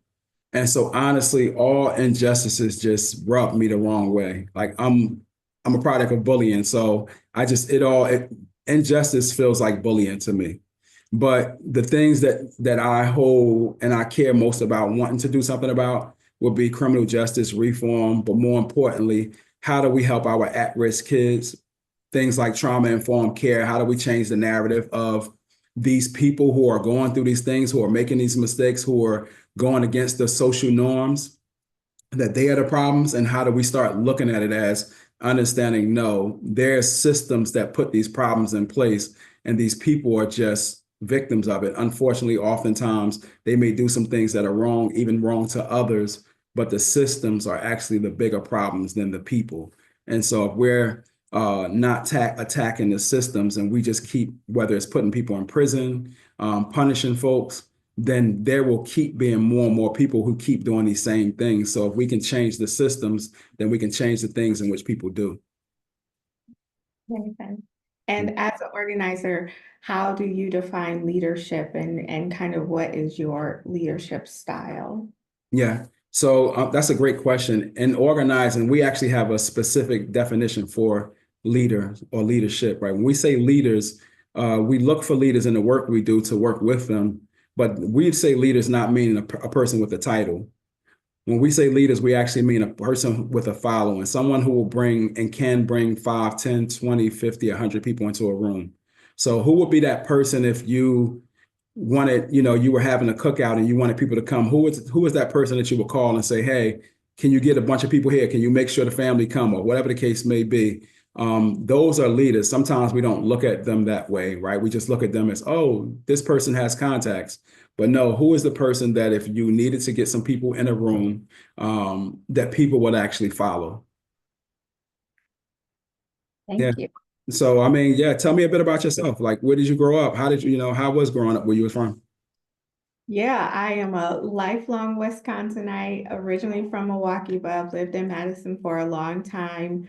And so honestly, all injustices just rub me the wrong way. Like I'm a product of bullying. So I just injustice feels like bullying to me. But the things that I hold and I care most about wanting to do something about would be criminal justice reform, but more importantly, how do we help our at-risk kids? Things like trauma-informed care. How do we change the narrative of these people who are going through these things, who are making these mistakes, who are going against the social norms, that they are the problems? And how do we start looking at it as understanding, no, there's systems that put these problems in place, and these people are just victims of it. Unfortunately, oftentimes they may do some things that are wrong, even wrong to others, but the systems are actually the bigger problems than the people. And so if we're not attacking the systems and we just keep, whether it's putting people in prison, punishing folks, then there will keep being more and more people who keep doing these same things. So if we can change the systems, then we can change the things in which people do. Makes sense. And as an organizer, how do you define leadership, and kind of what is your leadership style? Yeah. So that's a great question. In organizing, we actually have a specific definition for leader or leadership, right? When we say leaders, we look for leaders in the work we do to work with them. But we say leaders not meaning a person with a title. When we say leaders, we actually mean a person with a following, someone who will bring and can bring 5, 10, 20, 50, 100 people into a room. So who would be that person if you wanted, you were having a cookout and you wanted people to come? Who is that person that you would call and say, hey, can you get a bunch of people here? Can you make sure the family come, or whatever the case may be? Those are leaders. Sometimes we don't look at them that way, right? We just look at them as, oh, this person has contacts. But no, who is the person that if you needed to get some people in a room, that people would actually follow? Yeah. Thank you. So, I mean, yeah, tell me a bit about yourself. Like, where did you grow up? How did you, how was growing up where you were from? Yeah, I am a lifelong Wisconsinite, originally from Milwaukee, but I've lived in Madison for a long time.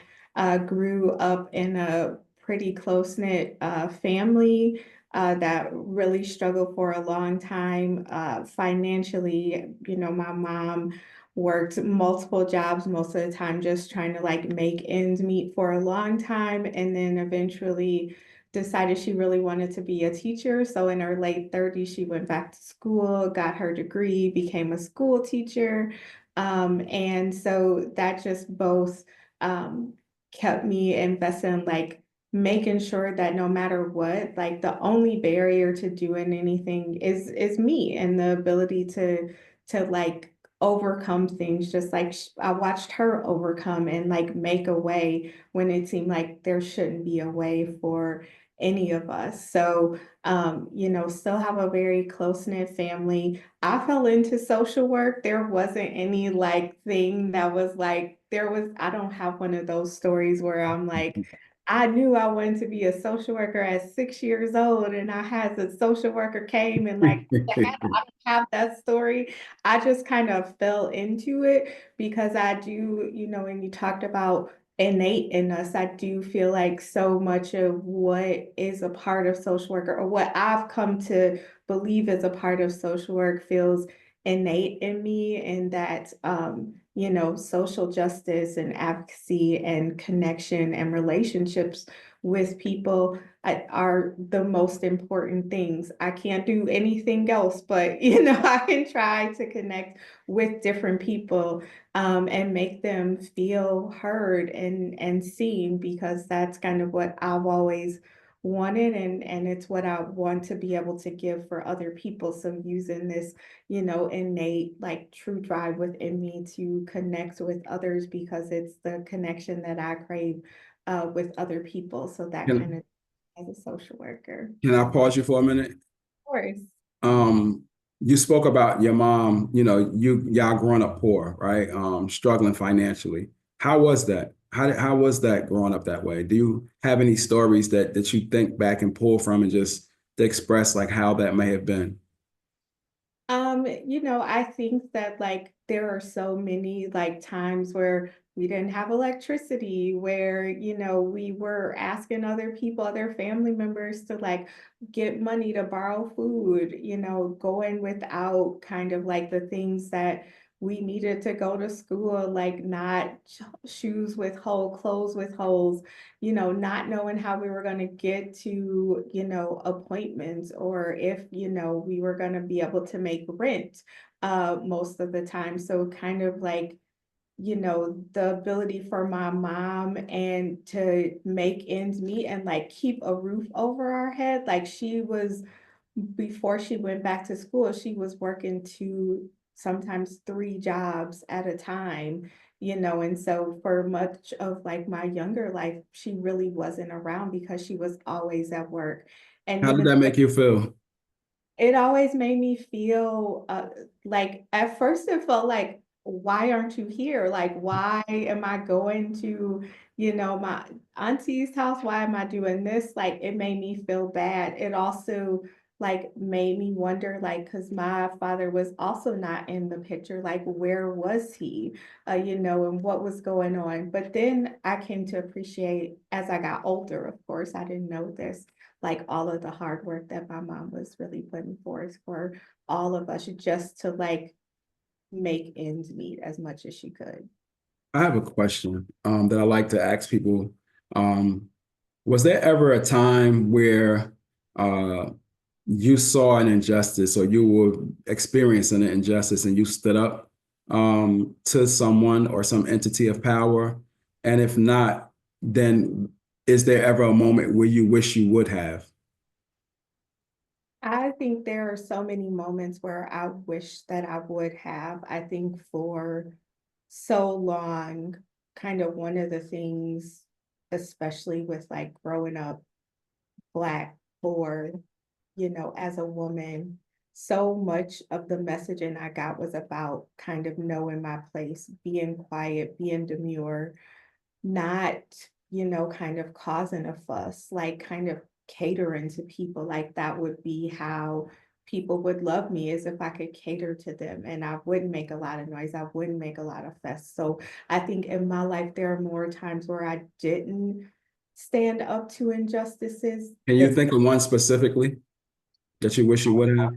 Grew up in a pretty close-knit family that really struggled for a long time financially. My mom worked multiple jobs most of the time, just trying to like make ends meet for a long time, and then eventually decided she really wanted to be a teacher. So in her late 30s, she went back to school, got her degree, became a school teacher. And so that just both kept me invested in like making sure that no matter what, like the only barrier to doing anything is me and the ability to like overcome things just like I watched her overcome and like make a way when it seemed like there shouldn't be a way for any of us. So, still have a very close-knit family. I fell into social work. There wasn't any like thing that was like, I don't have one of those stories where I'm like, I knew I wanted to be a social worker at 6 years old, and I had the social worker came and like, I don't have that story. I just kind of fell into it because I do, and you talked about innate in us. I do feel like so much of what is a part of social work or what I've come to believe is a part of social work feels innate in me, and that social justice and advocacy and connection and relationships with people are the most important things. I can't do anything else, but I can try to connect with different people and make them feel heard and seen, because that's kind of what I've always wanted, and it's what I want to be able to give for other people. So using this, innate like true drive within me to connect with others, because it's the connection that I crave with other people. So that kind Can, of as a social worker. can I pause you for a minute? Of course. Um, you spoke about your mom, y'all growing up poor, right? Struggling financially. How was that? How was that growing up that way? Do you have any stories that you think back and pull from and just to express like how that may have been? I think that like there are so many like times where we didn't have electricity, where, we were asking other people, other family members to like get money to borrow food, going without kind of like the things that we needed to go to school, like not shoes with holes, clothes with holes, not knowing how we were going to get to, appointments, or if, we were going to be able to make rent most of the time. So kind of like, the ability for my mom and to make ends meet and like keep a roof over our head. Like she was, before she went back to school, she was working two, sometimes three jobs at a time, and so for much of like my younger life, she really wasn't around because she was always at work. And How did even that make you feel? it always made me feel like at first it felt like, why aren't you here? Like, why am I going to, my auntie's house? Why am I doing this? Like, it made me feel bad. It also like made me wonder, like, because my father was also not in the picture, like, where was he? And what was going on? But then I came to appreciate as I got older, of course, I didn't know this, like all of the hard work that my mom was really putting forth for all of us just to like make ends meet as much as she could. I have a question that I like to ask people. Um, was there ever a time where uh, you saw an injustice or you were experiencing an injustice and you stood up to someone or some entity of power? And if not, then is there ever a moment where you wish you would have? I think there are so many moments where I wish that I would have. I think for so long, kind of one of the things especially with like growing up Black or, as a woman, so much of the messaging I got was about kind of knowing my place, being quiet, being demure, not, kind of causing a fuss, like kind of catering to people. Like that would be how people would love me, is if I could cater to them and I wouldn't make a lot of noise. I wouldn't make a lot of fuss. So I think in my life, there are more times where I didn't stand up to injustices. Can you think of one specifically that you wish you would have?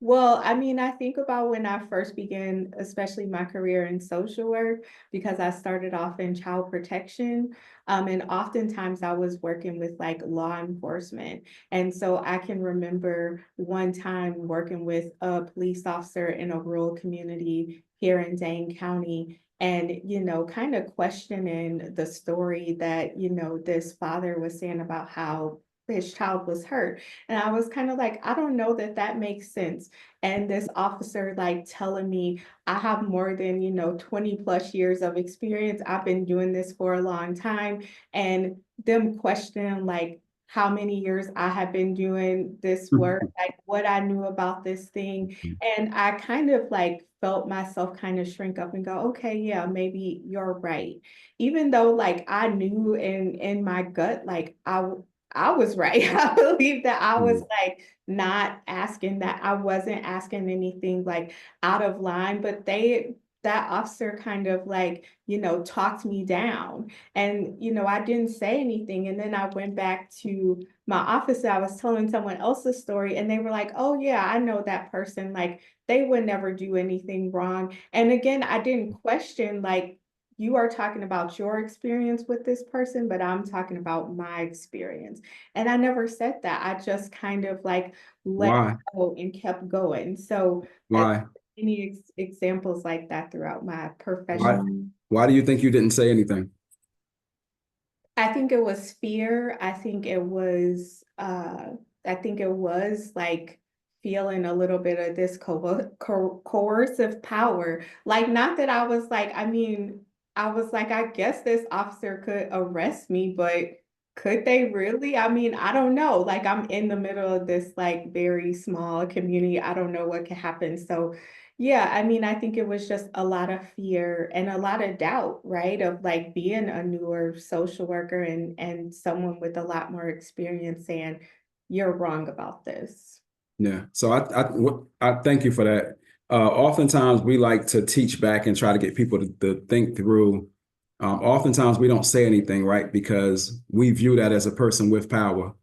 Well, I mean, I think about when I first began, especially my career in social work, because I started off in child protection. And oftentimes I was working with like law enforcement. And so I can remember one time working with a police officer in a rural community here in Dane County. And, kind of questioning the story that, this father was saying about how his child was hurt. And I was kind of like, I don't know that that makes sense. And this officer like telling me I have more than, 20 plus years of experience. I've been doing this for a long time. And them questioning like how many years I have been doing this work, like what I knew about this thing. And I kind of like felt myself kind of shrink up and go, okay, yeah, maybe you're right. Even though like I knew in my gut, like I was right. I believe that I was like not asking, that I wasn't asking anything like out of line, but that officer kind of like, talked me down. And, I didn't say anything. And then I went back to my office. I was telling someone else's story and they were like, oh yeah, I know that person. Like they would never do anything wrong. And again, I didn't question like, you are talking about your experience with this person, but I'm talking about my experience. And I never said that. I just kind of like let it Why? go and kept going. So Why? any examples like that throughout my Why? profession. Why do you think you didn't say anything? I think it was fear. I think it was like feeling a little bit of this coercive power. Like, not that I was like, I mean, I was like, I guess this officer could arrest me, but could they really? I mean, I don't know. Like, I'm in the middle of this like very small community. I don't know what could happen. So yeah, I mean, I think it was just a lot of fear and a lot of doubt, right? Of like being a newer social worker and someone with a lot more experience saying, you're wrong about this. Yeah. So I thank you for that. Oftentimes we like to teach back and try to get people to think through. Oftentimes we don't say anything, right? Because we view that as a person with power,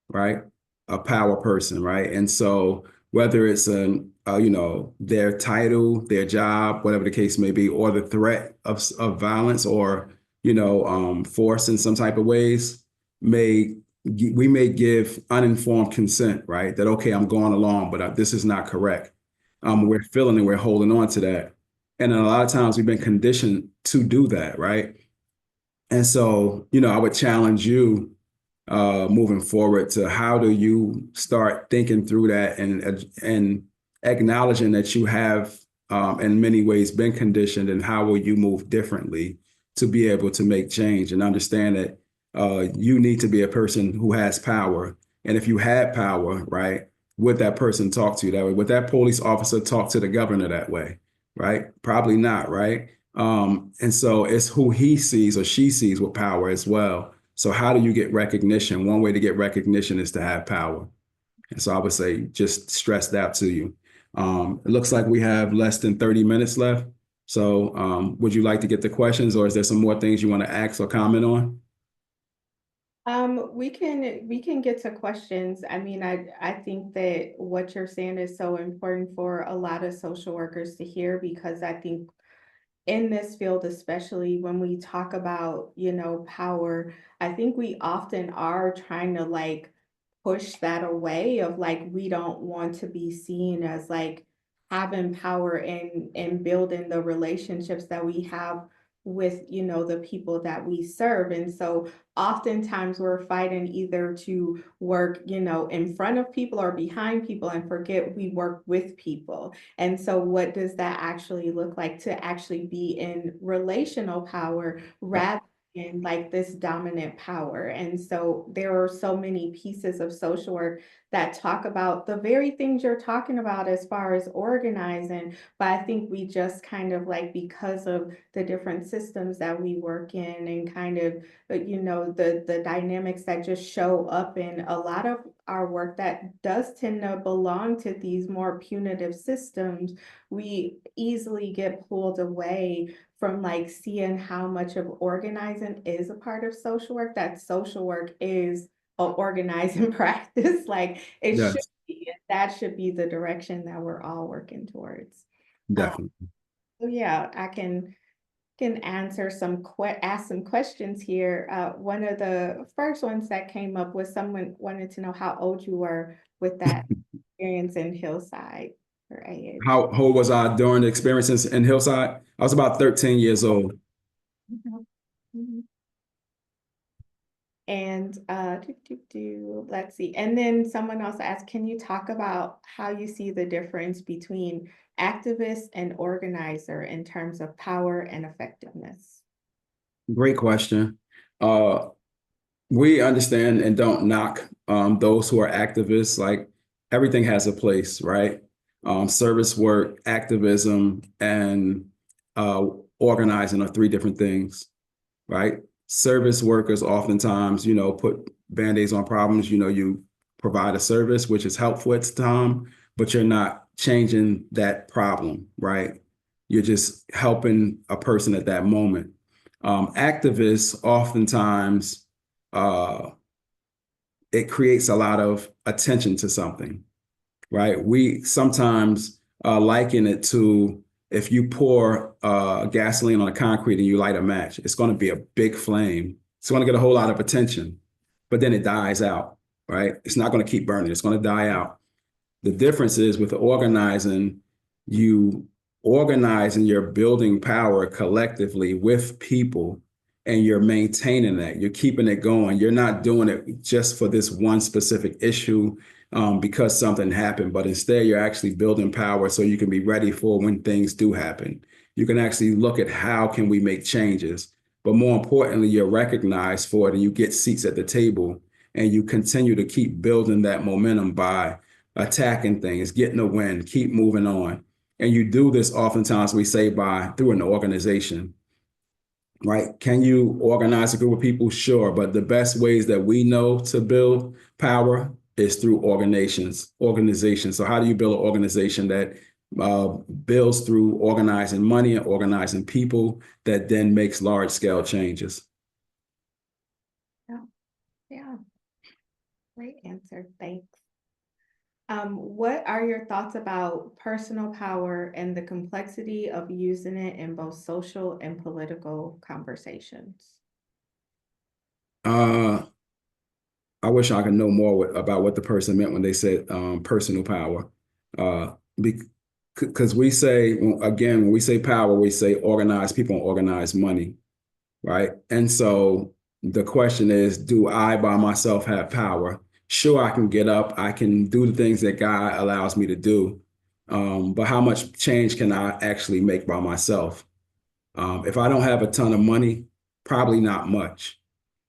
right? A power person, right? And so whether it's their title, their job, whatever the case may be, or the threat of violence or force in some type of ways, may we may give uninformed consent, right? That okay, I'm going along, but this is not correct. We're feeling and we're holding on to that, and a lot of times we've been conditioned to do that, right? And so, I would challenge you moving forward to how do you start thinking through that and acknowledging that you have in many ways been conditioned, and how will you move differently to be able to make change and understand that you need to be a person who has power. And if you had power, right, would that person talk to you that way? Would that police officer talk to the governor that way? Right? Probably not, right? And so it's who he sees or she sees with power as well. So how do you get recognition? One way to get recognition is to have power. And so I would say just stress that to you. It looks like we have less than 30 minutes left. So would you like to get the questions, or is there some more things you want to ask or comment on? We can get to questions. I mean, I think that what you're saying is so important for a lot of social workers to hear, because I think in this field, especially when we talk about, power, I think we often are trying to like push that away of like, we don't want to be seen as like having power and building the relationships that we have with, the people that we serve. And so oftentimes we're fighting either to work, in front of people or behind people and forget we work with people. And so what does that actually look like to actually be in relational power rather in like this dominant power. And so there are so many pieces of social work that talk about the very things you're talking about as far as organizing. But I think we just kind of like, because of the different systems that we work in and kind of, the dynamics that just show up in a lot of our work that does tend to belong to these more punitive systems, we easily get pulled away from like seeing how much of organizing is a part of social work, that social work is an organizing practice. Like it should Yes, be, that should be the direction that we're all working towards. Um, definitely. so yeah, I can answer ask some questions here. One of the first ones that came up was someone wanted to know how old you were with that experience in Hillside, or age. How old was I during the experiences in Hillside? I was about 13 years old. Mhm. Mhm. And let's see. And then someone also asked, can you talk about how you see the difference between activist and organizer in terms of power and effectiveness? Great question. Uh, we understand and don't knock those who are activists. Like everything has a place, right? Service work, activism, and uh, organizing are three different things, right? Service workers oftentimes, put band-aids on problems. You provide a service, which is helpful at the time, but you're not changing that problem, right? You're just helping a person at that moment. Activists oftentimes, uh, it creates a lot of attention to something, right? We sometimes liken it to if you pour gasoline on a concrete and you light a match, it's going to be a big flame. It's going to get a whole lot of attention, but then it dies out, right? It's not going to keep burning. It's going to die out. The difference is with organizing, you organize and you're building power collectively with people and you're maintaining that. You're keeping it going. You're not doing it just for this one specific issue because something happened, but instead you're actually building power so you can be ready for when things do happen. You can actually look at how can we make changes, but more importantly, you're recognized for it and you get seats at the table and you continue to keep building that momentum by attacking things, getting a win, keep moving on. And you do this oftentimes, we say, by through an organization, right? Can you organize a group of people? Sure. But the best ways that we know to build power is through organizations. So how do you build an organization that builds through organizing money and organizing people that then makes large scale changes? Yeah, yeah, great answer. Thanks. What are your thoughts about personal power and the complexity of using it in both social and political conversations? Uh, I wish I could know more about what the person meant when they said personal power. Uh, because we say, again, when we say power, we say organize people and organize money, right? And so the question is, do I by myself have power? Sure, I can get up, I can do the things that God allows me to do. But how much change can I actually make by myself? If I don't have a ton of money, probably not much,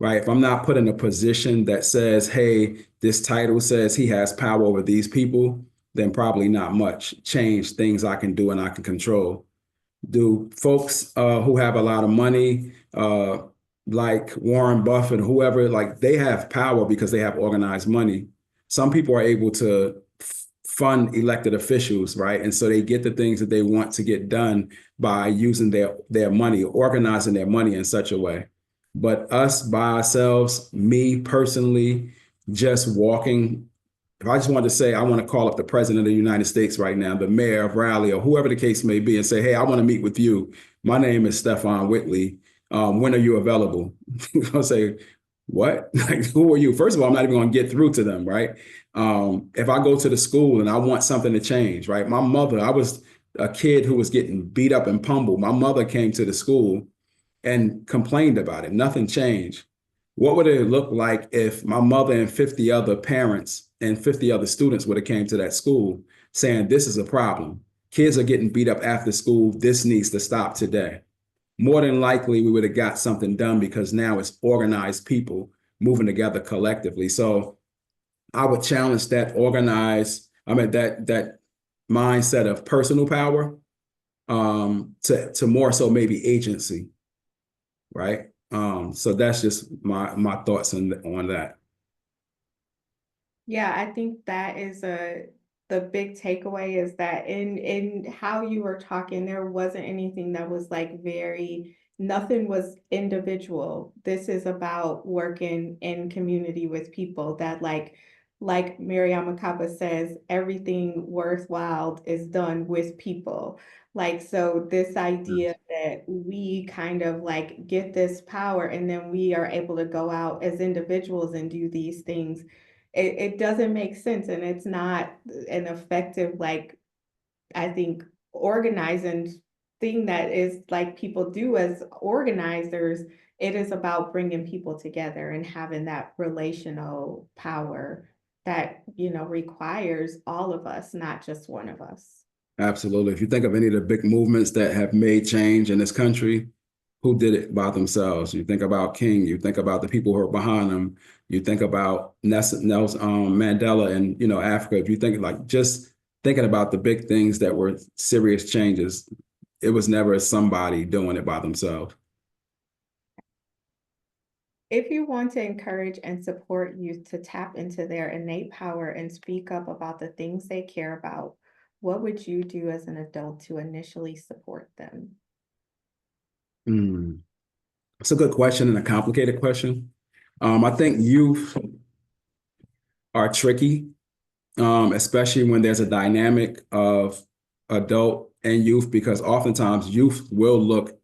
right? If I'm not put in a position that says, hey, this title says he has power over these people, then probably not much change things I can do and I can control. Do folks who have a lot of money, like Warren Buffett, whoever, like they have power because they have organized money. Some people are able to fund elected officials, right? And so they get the things that they want to get done by using their money, organizing their money in such a way. But us by ourselves, me personally, just walking, if I just wanted to say, I want to call up the president of the United States right now, the mayor of Raleigh, or whoever the case may be, and say, hey, I want to meet with you. My name is Stephon Whitley. When are you available? I'll say, what? Like, who are you? First of all, I'm not even going to get through to them, right? If I go to the school and I want something to change, right? My mother, I was a kid who was getting beat up and pummeled. My mother came to the school and complained about it. Nothing changed. What would it look like if my mother and 50 other parents and 50 other students would have came to that school saying, this is a problem. Kids are getting beat up after school. This needs to stop today. more than likely we would have got something done because now it's organized people moving together collectively. So I would challenge that that mindset of personal power to more so maybe agency, right? So that's just my thoughts on that. Yeah, I think that is the big takeaway is that in how you were talking, there wasn't anything that was like nothing was individual. This is about working in community with people that like Mariama Kappa says, everything worthwhile is done with people. Like, so this idea that we kind of like get this power and then we are able to go out as individuals and do these things, it doesn't make sense, and it's not an effective, like, I think, organizing thing that is like people do as organizers. It is about bringing people together and having that relational power that, requires all of us, not just one of us. Absolutely. If you think of any of the big movements that have made change in this country, who did it by themselves? You think about King, you think about the people who are behind them, you think about Nelson Mandela and Africa. If you think like just thinking about the big things that were serious changes, it was never somebody doing it by themselves. If you want to encourage and support youth to tap into their innate power and speak up about the things they care about, what would you do as an adult to initially support them? Mm. It's a good question and a complicated question. I think youth are tricky, especially when there's a dynamic of adult and youth, because oftentimes youth will look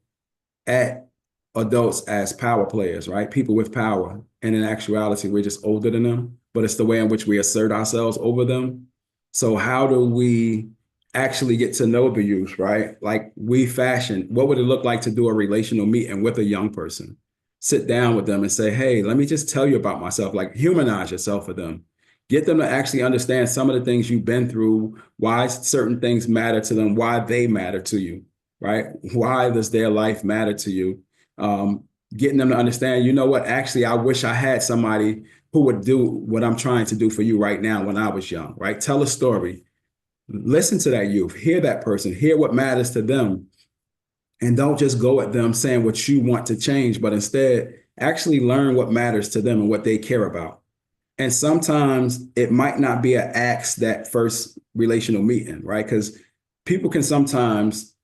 at adults as power players, right? People with power. And in actuality, we're just older than them, but it's the way in which we assert ourselves over them. So how do we actually get to know the youth, right? Like what would it look like to do a relational meeting with a young person? Sit down with them and say, hey, let me just tell you about myself, like humanize yourself with them. Get them to actually understand some of the things you've been through, why certain things matter to them, why they matter to you, right? Why does their life matter to you? Getting them to understand, you know what, actually, I wish I had somebody who would do what I'm trying to do for you right now when I was young, right? Tell a story. Listen to that youth, hear that person, hear what matters to them, and don't just go at them saying what you want to change, but instead actually learn what matters to them and what they care about. And sometimes it might not be an axe that first relational meeting, right? Because people can sometimes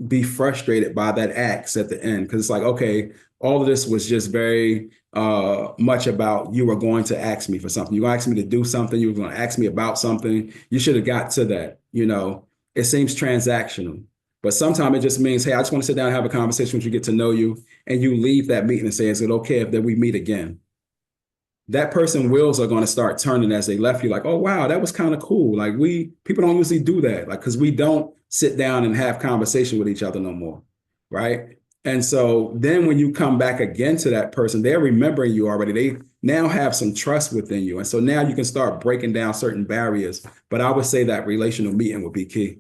be frustrated by that axe at the end because it's like, okay, all of this was just very much about you were going to ask me for something. You asked me to do something. You were going to ask me about something. You should have got to that. It seems transactional, but sometimes it just means, hey, I just want to sit down and have a conversation with you, get to know you, and you leave that meeting and say, is it okay if that we meet again? That person wheels are going to start turning as they left you like, oh, wow, that was kind of cool. Like people don't usually do that. Like, cause we don't sit down and have conversation with each other no more. Right. And so then when you come back again to that person, they're remembering you already. They now have some trust within you. And so now you can start breaking down certain barriers. But I would say that relational meeting would be key.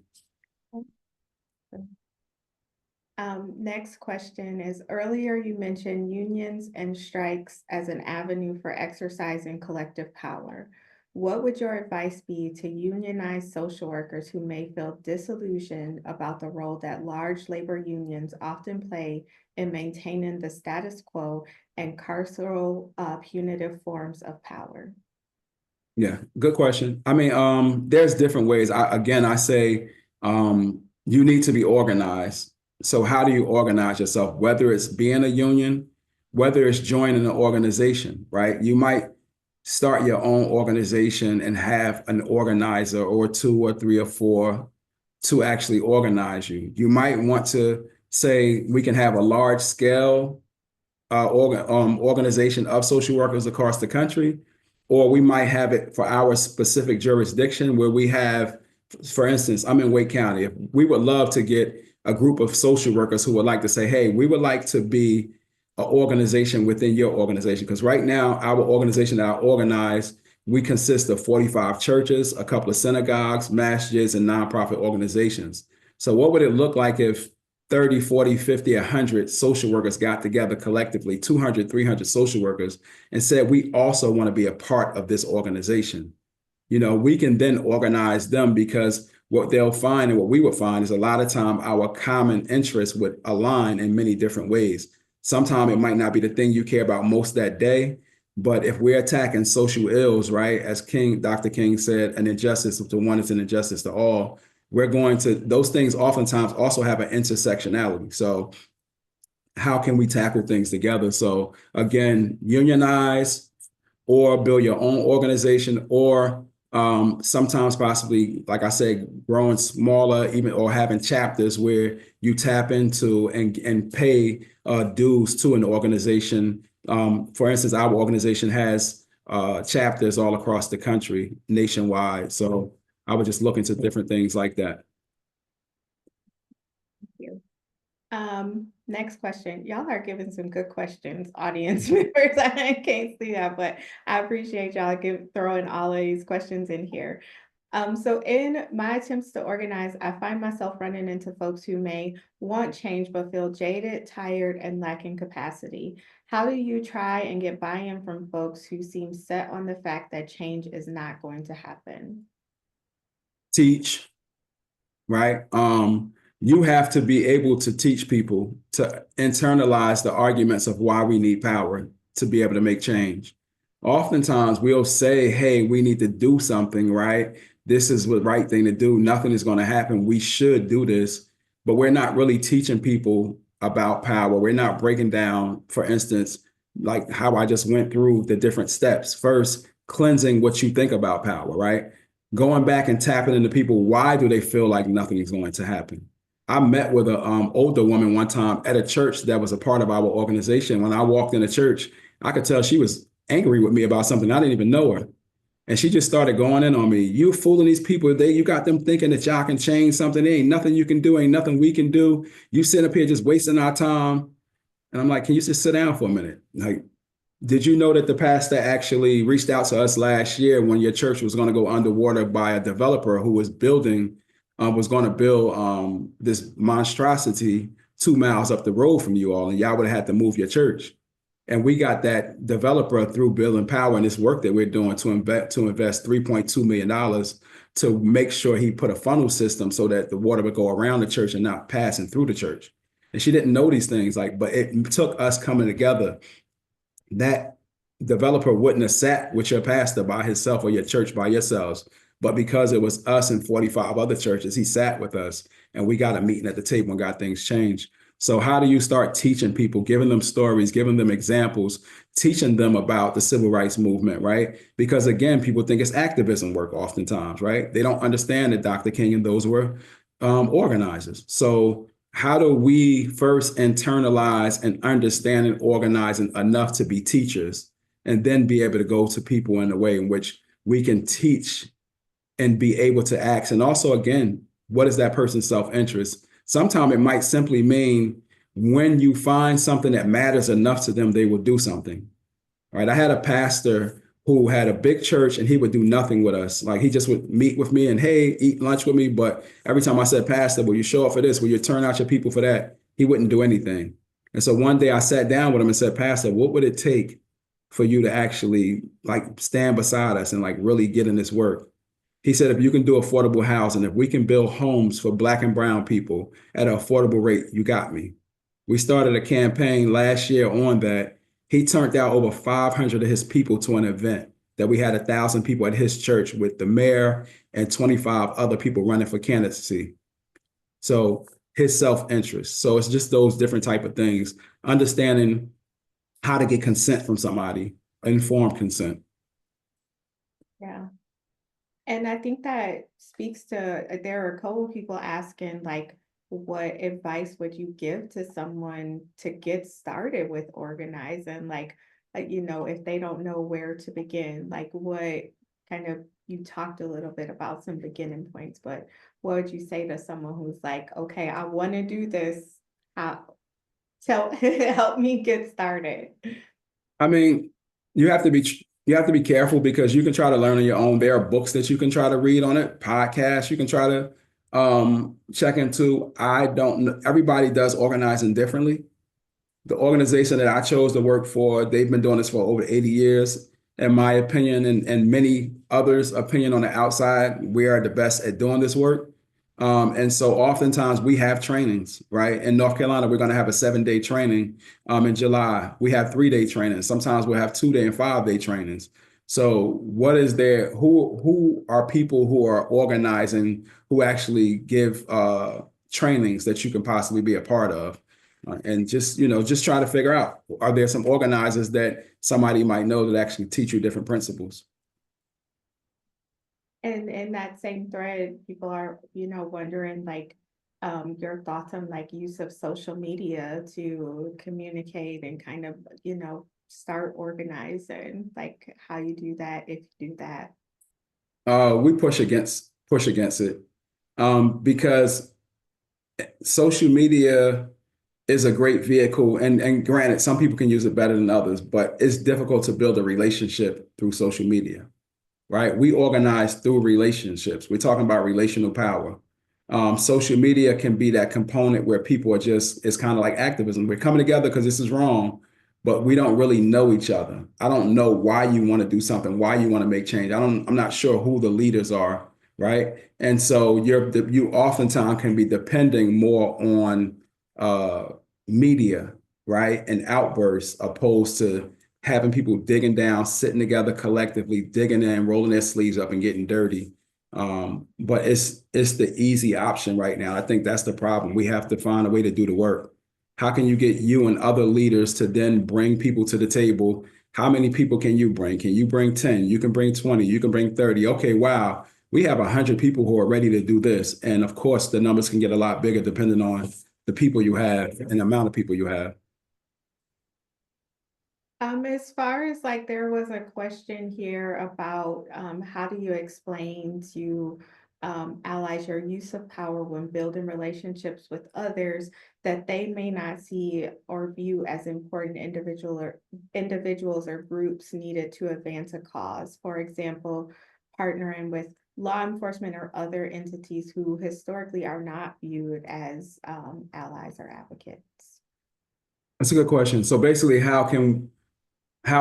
Next question is, earlier you mentioned unions and strikes as an avenue for exercising collective power. What would your advice be to unionized social workers who may feel disillusioned about the role that large labor unions often play in maintaining the status quo and carceral punitive forms of power? Yeah, good question. I mean, there's different ways. I say you need to be organized. So how do you organize yourself? Whether it's being a union, whether it's joining an organization, right? You might start your own organization and have an organizer or two or three or four to actually organize you. You might want to say we can have a large scale organization of social workers across the country, or we might have it for our specific jurisdiction where we have, for instance, I'm in Wake County. If we would love to get a group of social workers who would like to say, hey, we would like to be an organization within your organization. Because right now, our organization that I organize, we consist of 45 churches, a couple of synagogues, masjids, and nonprofit organizations. So what would it look like if 30, 40, 50, 100 social workers got together collectively, 200, 300 social workers, and said, we also want to be a part of this organization. We can then organize them, because what they'll find and what we would find is a lot of time our common interests would align in many different ways. Sometimes it might not be the thing you care about most that day, but if we're attacking social ills, right, as Dr. King said, an injustice to one is an injustice to all, those things oftentimes also have an intersectionality. So how can we tackle things together? So again, unionize or build your own organization, or sometimes possibly, like I said, growing smaller, even, or having chapters where you tap into and pay dues to an organization. For instance, our organization has chapters all across the country, nationwide. So I would just look into different things like that. Thank you. Next question. Y'all are giving some good questions, audience members. I can't see that, but I appreciate y'all throwing all of these questions in here. So in my attempts to organize, I find myself running into folks who may want change but feel jaded, tired, and lacking capacity. How do you try and get buy-in from folks who seem set on the fact that change is not going to happen? Teach, right? You have to be able to teach people to internalize the arguments of why we need power to be able to make change. Oftentimes we'll say, hey, we need to do something, right? This is the right thing to do. Nothing is going to happen. We should do this, but we're not really teaching people about power. We're not breaking down, for instance, like how I just went through the different steps. First, cleansing what you think about power, right? Going back and tapping into people. Why do they feel like nothing is going to happen? I met with an older woman one time at a church that was a part of our organization. When I walked in the church, I could tell she was angry with me about something. I didn't even know her. And she just started going in on me. You fooling these people. You got them thinking that y'all can change something. There ain't nothing you can do. Ain't nothing we can do. You sit up here just wasting our time. And I'm like, can you just sit down for a minute? Like, did you know that the pastor actually reached out to us last year when your church was going to go underwater by a developer who was going to build this monstrosity 2 miles up the road from you all, and y'all would have had to move your church. And we got that developer through Bill and Power and this work that we're doing to invest $3.2 million to make sure he put a funnel system so that the water would go around the church and not passing through the church. And she didn't know these things, but it took us coming together. That developer wouldn't have sat with your pastor by himself or your church by yourselves. But because it was us and 45 other churches, he sat with us and we got a meeting at the table and got things changed. So how do you start teaching people, giving them stories, giving them examples, teaching them about the civil rights movement, right? Because again, people think it's activism work oftentimes, right? They don't understand that Dr. King and those were organizers. So how do we first internalize and understand and organize enough to be teachers, and then be able to go to people in a way in which we can teach and be able to ask? And also, again, what is that person's self-interest? Sometimes it might simply mean when you find something that matters enough to them, they will do something. All right. I had a pastor who had a big church and he would do nothing with us. Like he just would meet with me and, hey, eat lunch with me. But every time I said, Pastor, will you show up for this? Will you turn out your people for that? He wouldn't do anything. And so one day I sat down with him and said, Pastor, what would it take for you to actually like stand beside us and like really get in this work? He said, if you can do affordable housing, if we can build homes for Black and brown people at an affordable rate, you got me. We started a campaign last year on that. He turned out over 500 of his people to an event that we had 1,000 people at his church with the mayor and 25 other people running for candidacy. So his self-interest. So it's just those different type of things, understanding how to get consent from somebody, informed consent. Yeah. And I think that speaks to, there are a couple of people asking, like, what advice would you give to someone to get started with organizing? Like, if they don't know where to begin, like what kind of, you talked a little bit about some beginning points, but what would you say to someone who's like, okay, I want to do this. Help me get started. I mean, you have to be careful because you can try to learn on your own. There are books that you can try to read on it, podcasts you can try to Check into, I don't know, everybody does organizing differently. The organization that I chose to work for, they've been doing this for over 80 years. In my opinion, and many others' opinion on the outside, we are the best at doing this work. And so oftentimes we have trainings, right? In North Carolina, we're going to have a 7-day training in July. We have 3-day trainings. Sometimes we'll have 2-day and 5-day trainings. So what is there? Who are people who are organizing, who actually give trainings that you can possibly be a part of? And just try to figure out, are there some organizers that somebody might know that actually teach you different principles? And in that same thread, people are, wondering like your thoughts on like use of social media to communicate and kind of, start organizing, like how you do that, if you do that. We push against it because social media is a great vehicle, and granted, some people can use it better than others, but it's difficult to build a relationship through social media, right? We organize through relationships. We're talking about relational power. Social media can be that component where people are just, it's kind of like activism. We're coming together because this is wrong, but we don't really know each other. I don't know why you want to do something, why you want to make change. I'm not sure who the leaders are, right? And so you oftentimes can be depending more on media, right? And outbursts opposed to having people digging down, sitting together collectively, digging in, rolling their sleeves up and getting dirty. But it's the easy option right now. I think that's the problem. We have to find a way to do the work. How can you get you and other leaders to then bring people to the table? How many people can you bring? Can you bring 10? You can bring 20, you can bring 30. Okay, wow. We have 100 people who are ready to do this. And of course, the numbers can get a lot bigger depending on the people you have and the amount of people you have. As far as like there was a question here about how do you explain to allies your use of power when building relationships with others that they may not see or view as important individuals or groups needed to advance a cause. For example, partnering with law enforcement or other entities who historically are not viewed as allies or advocates. That's a good question. So basically, how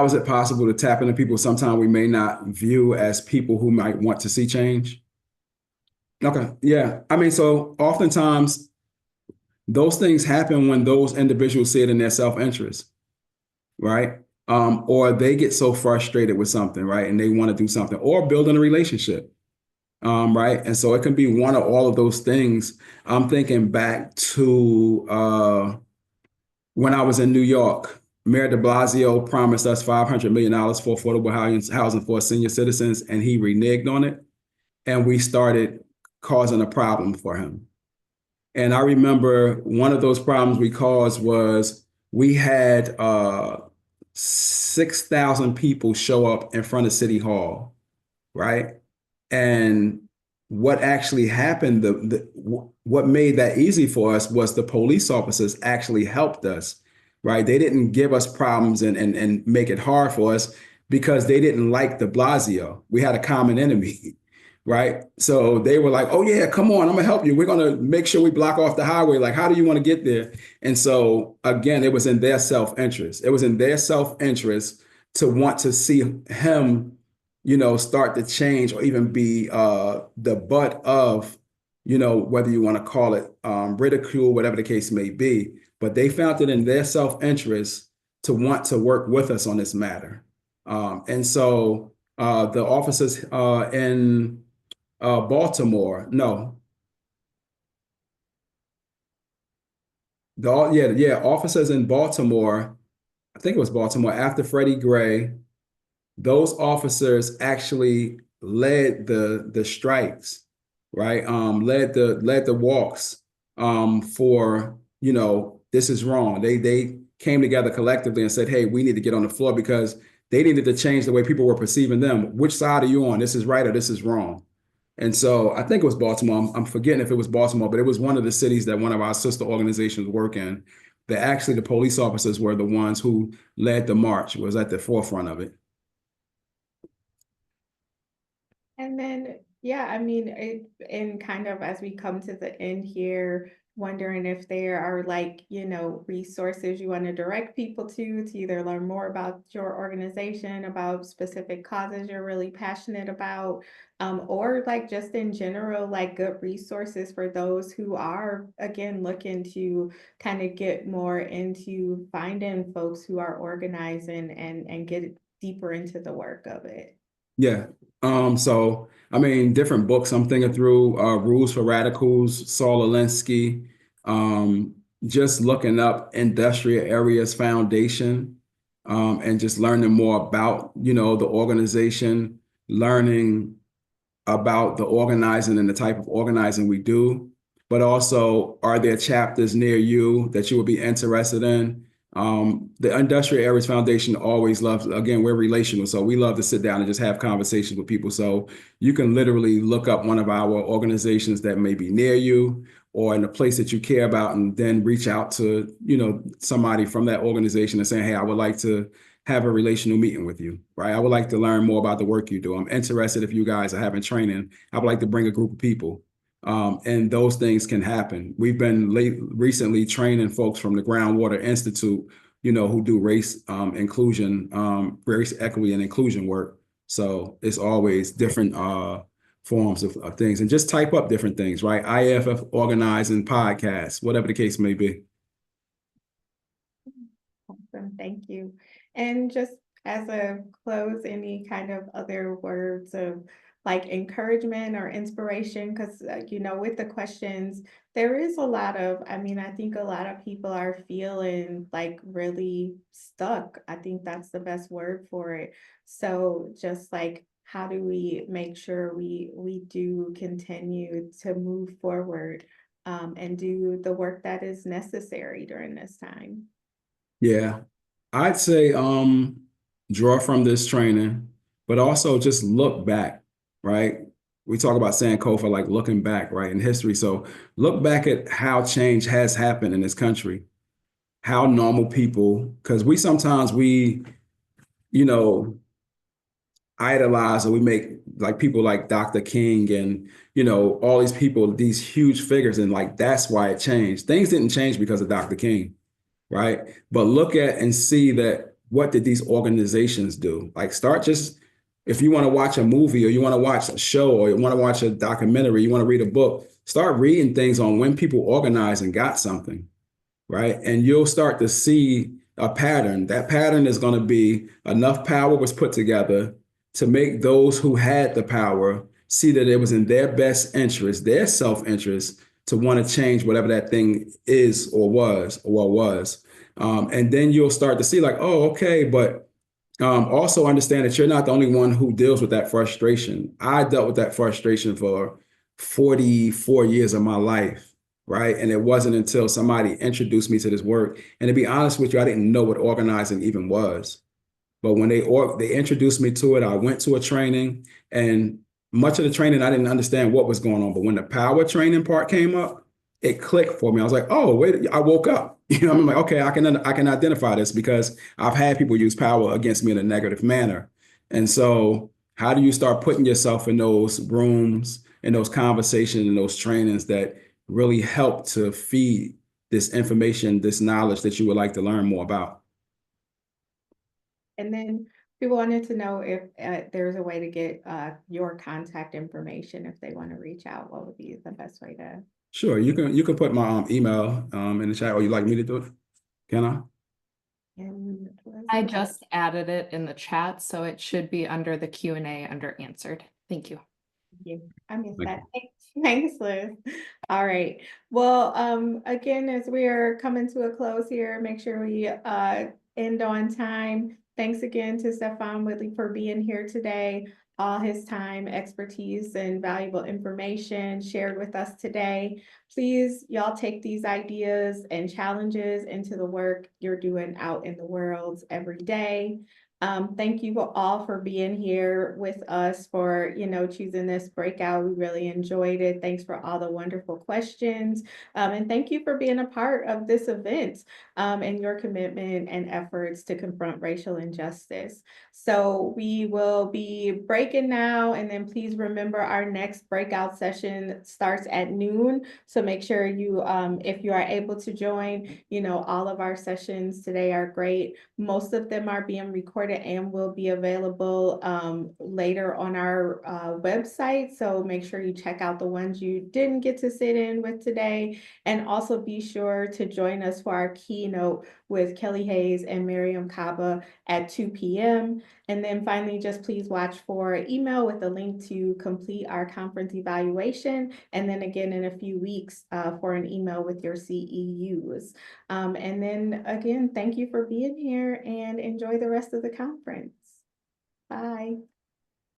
is it possible to tap into people sometimes we may not view as people who might want to see change? Okay, yeah. I mean, so oftentimes those things happen when those individuals see it in their self-interest, right? Or they get so frustrated with something, right? And they want to do something or building a relationship, right? And so it can be one of all of those things. I'm thinking back to when I was in New York. Mayor de Blasio promised us $500 million for affordable housing for senior citizens, and he reneged on it. And we started causing a problem for him. And I remember one of those problems we caused was we had 6,000 people show up in front of City Hall, right? And what actually happened, what made that easy for us was the police officers actually helped us, right? They didn't give us problems and make it hard for us because they didn't like de Blasio. We had a common enemy, right? So they were like, oh yeah, come on, I'm gonna help you. We're gonna make sure we block off the highway. Like, how do you want to get there? And so again, it was in their self-interest. It was in their self-interest to want to see him start to change or even be the butt of, whether you want to call it ridicule, whatever the case may be. But they found it in their self-interest to want to work with us on this matter. And so the officers in Baltimore, no, officers in Baltimore, I think it was Baltimore after Freddie Gray. Those officers actually led the strikes, right? Led the walks for, this is wrong. They came together collectively and said, hey, we need to get on the floor because they needed to change the way people were perceiving them. Which side are you on? This is right or this is wrong. And so I think it was Baltimore. I'm forgetting if it was Baltimore, but it was one of the cities that one of our sister organizations work in. That actually the police officers were the ones who led the march, was at the forefront of it. And then Yeah, I mean, and kind of as we come to the end here, wondering if there are like, resources you want to direct people to either learn more about your organization, about specific causes you're really passionate about, or like just in general, like good resources for those who are, again, looking to kind of get more into finding folks who are organizing and get deeper into the work of it. Yeah. So I mean, different books I'm thinking through, Rules for Radicals, Saul Alinsky, um, just looking up Industrial Areas Foundation, and just learning more about, the organization, learning about the organizing and the type of organizing we do, but also are there chapters near you that you would be interested in? The Industrial Areas Foundation always loves, again, we're relational, so we love to sit down and just have conversations with people. So you can literally look up one of our organizations that may be near you or in a place that you care about, and then reach out to, somebody from that organization and saying, hey, I would like to have a relational meeting with you, right? I would like to learn more about the work you do. I'm interested if you guys are having training. I would like to bring a group of people. And those things can happen. We've been recently training folks from the Groundwater Institute, who do race inclusion, race equity and inclusion work. So it's always different forms of things. And just type up different things, right? IFF organizing podcasts, whatever the case may be. Awesome, thank you. And just as a close, any kind of other words of like encouragement or inspiration? Because, with the questions, there is a lot of, I mean, I think a lot of people are feeling like really stuck. I think that's the best word for it. So just like, how do we make sure we do continue to move forward and do the work that is necessary during this time? Yeah, I'd say draw from this training, but also just look back, right? We talk about Sankofa like looking back, right, in history. So look back at how change has happened in this country, how normal people, because we sometimes you know, idolize or we make like people like Dr. King and all these people, these huge figures, and like that's why it changed. Things didn't change because of Dr. King, right? But look at and see that what did these organizations do? Like start just if you want to watch a movie or you want to watch a show or you want to watch a documentary, you want to read a book, start reading things on when people organized and got something, right? And you'll start to see a pattern. That pattern is going to be enough power was put together to make those who had the power see that it was in their best interest, their self-interest, to want to change whatever that thing is or was or was. And then you'll start to see like, oh, okay, but also understand that you're not the only one who deals with that frustration. I dealt with that frustration for 44 years of my life, right? And it wasn't until somebody introduced me to this work. And to be honest with you, I didn't know what organizing even was. But when they introduced me to it, I went to a training, and much of the training I didn't understand what was going on. But when the power training part came up, it clicked for me. I was like, oh, wait, I woke up. I'm like, okay, I can identify this because I've had people use power against me in a negative manner. And so how do you start putting yourself in those rooms, in those conversations, in those trainings that really help to feed this information, this knowledge that you would like to learn more about? And then we wanted to know if there's a way to get your contact information if they want to reach out. What would be the best way to? Sure, you can put my email in the chat, or you like me to do it? Can I? And I just added it in the chat, so it should be under the Q&A under answered. Thank you. I missed Thank that. Thanks, Liz. All right. Well, again, as we are coming to a close here, make sure we end on time. Thanks again to Stephon Whitley for being here today. All his time, expertise, and valuable information shared with us today. Please, y'all take these ideas and challenges into the work you're doing out in the world every day. Thank you all for being here with us, for, choosing this breakout. We really enjoyed it. Thanks for all the wonderful questions. And thank you for being a part of this event, and your commitment and efforts to confront racial injustice. So we will be breaking now, and then please remember our next breakout session starts at noon. So make sure you, if you are able to join, all of our sessions today are great. Most of them are being recorded and will be available later on our website. So make sure you check out the ones you didn't get to sit in with today. And also be sure to join us for our keynote with Kelly Hayes and Miriam Kaba at 2 p.m. And then finally, just please watch for email with a link to complete our conference evaluation. And then again in a few weeks for an email with your CEUs. And then again, thank you for being here and enjoy the rest of the conference. Bye.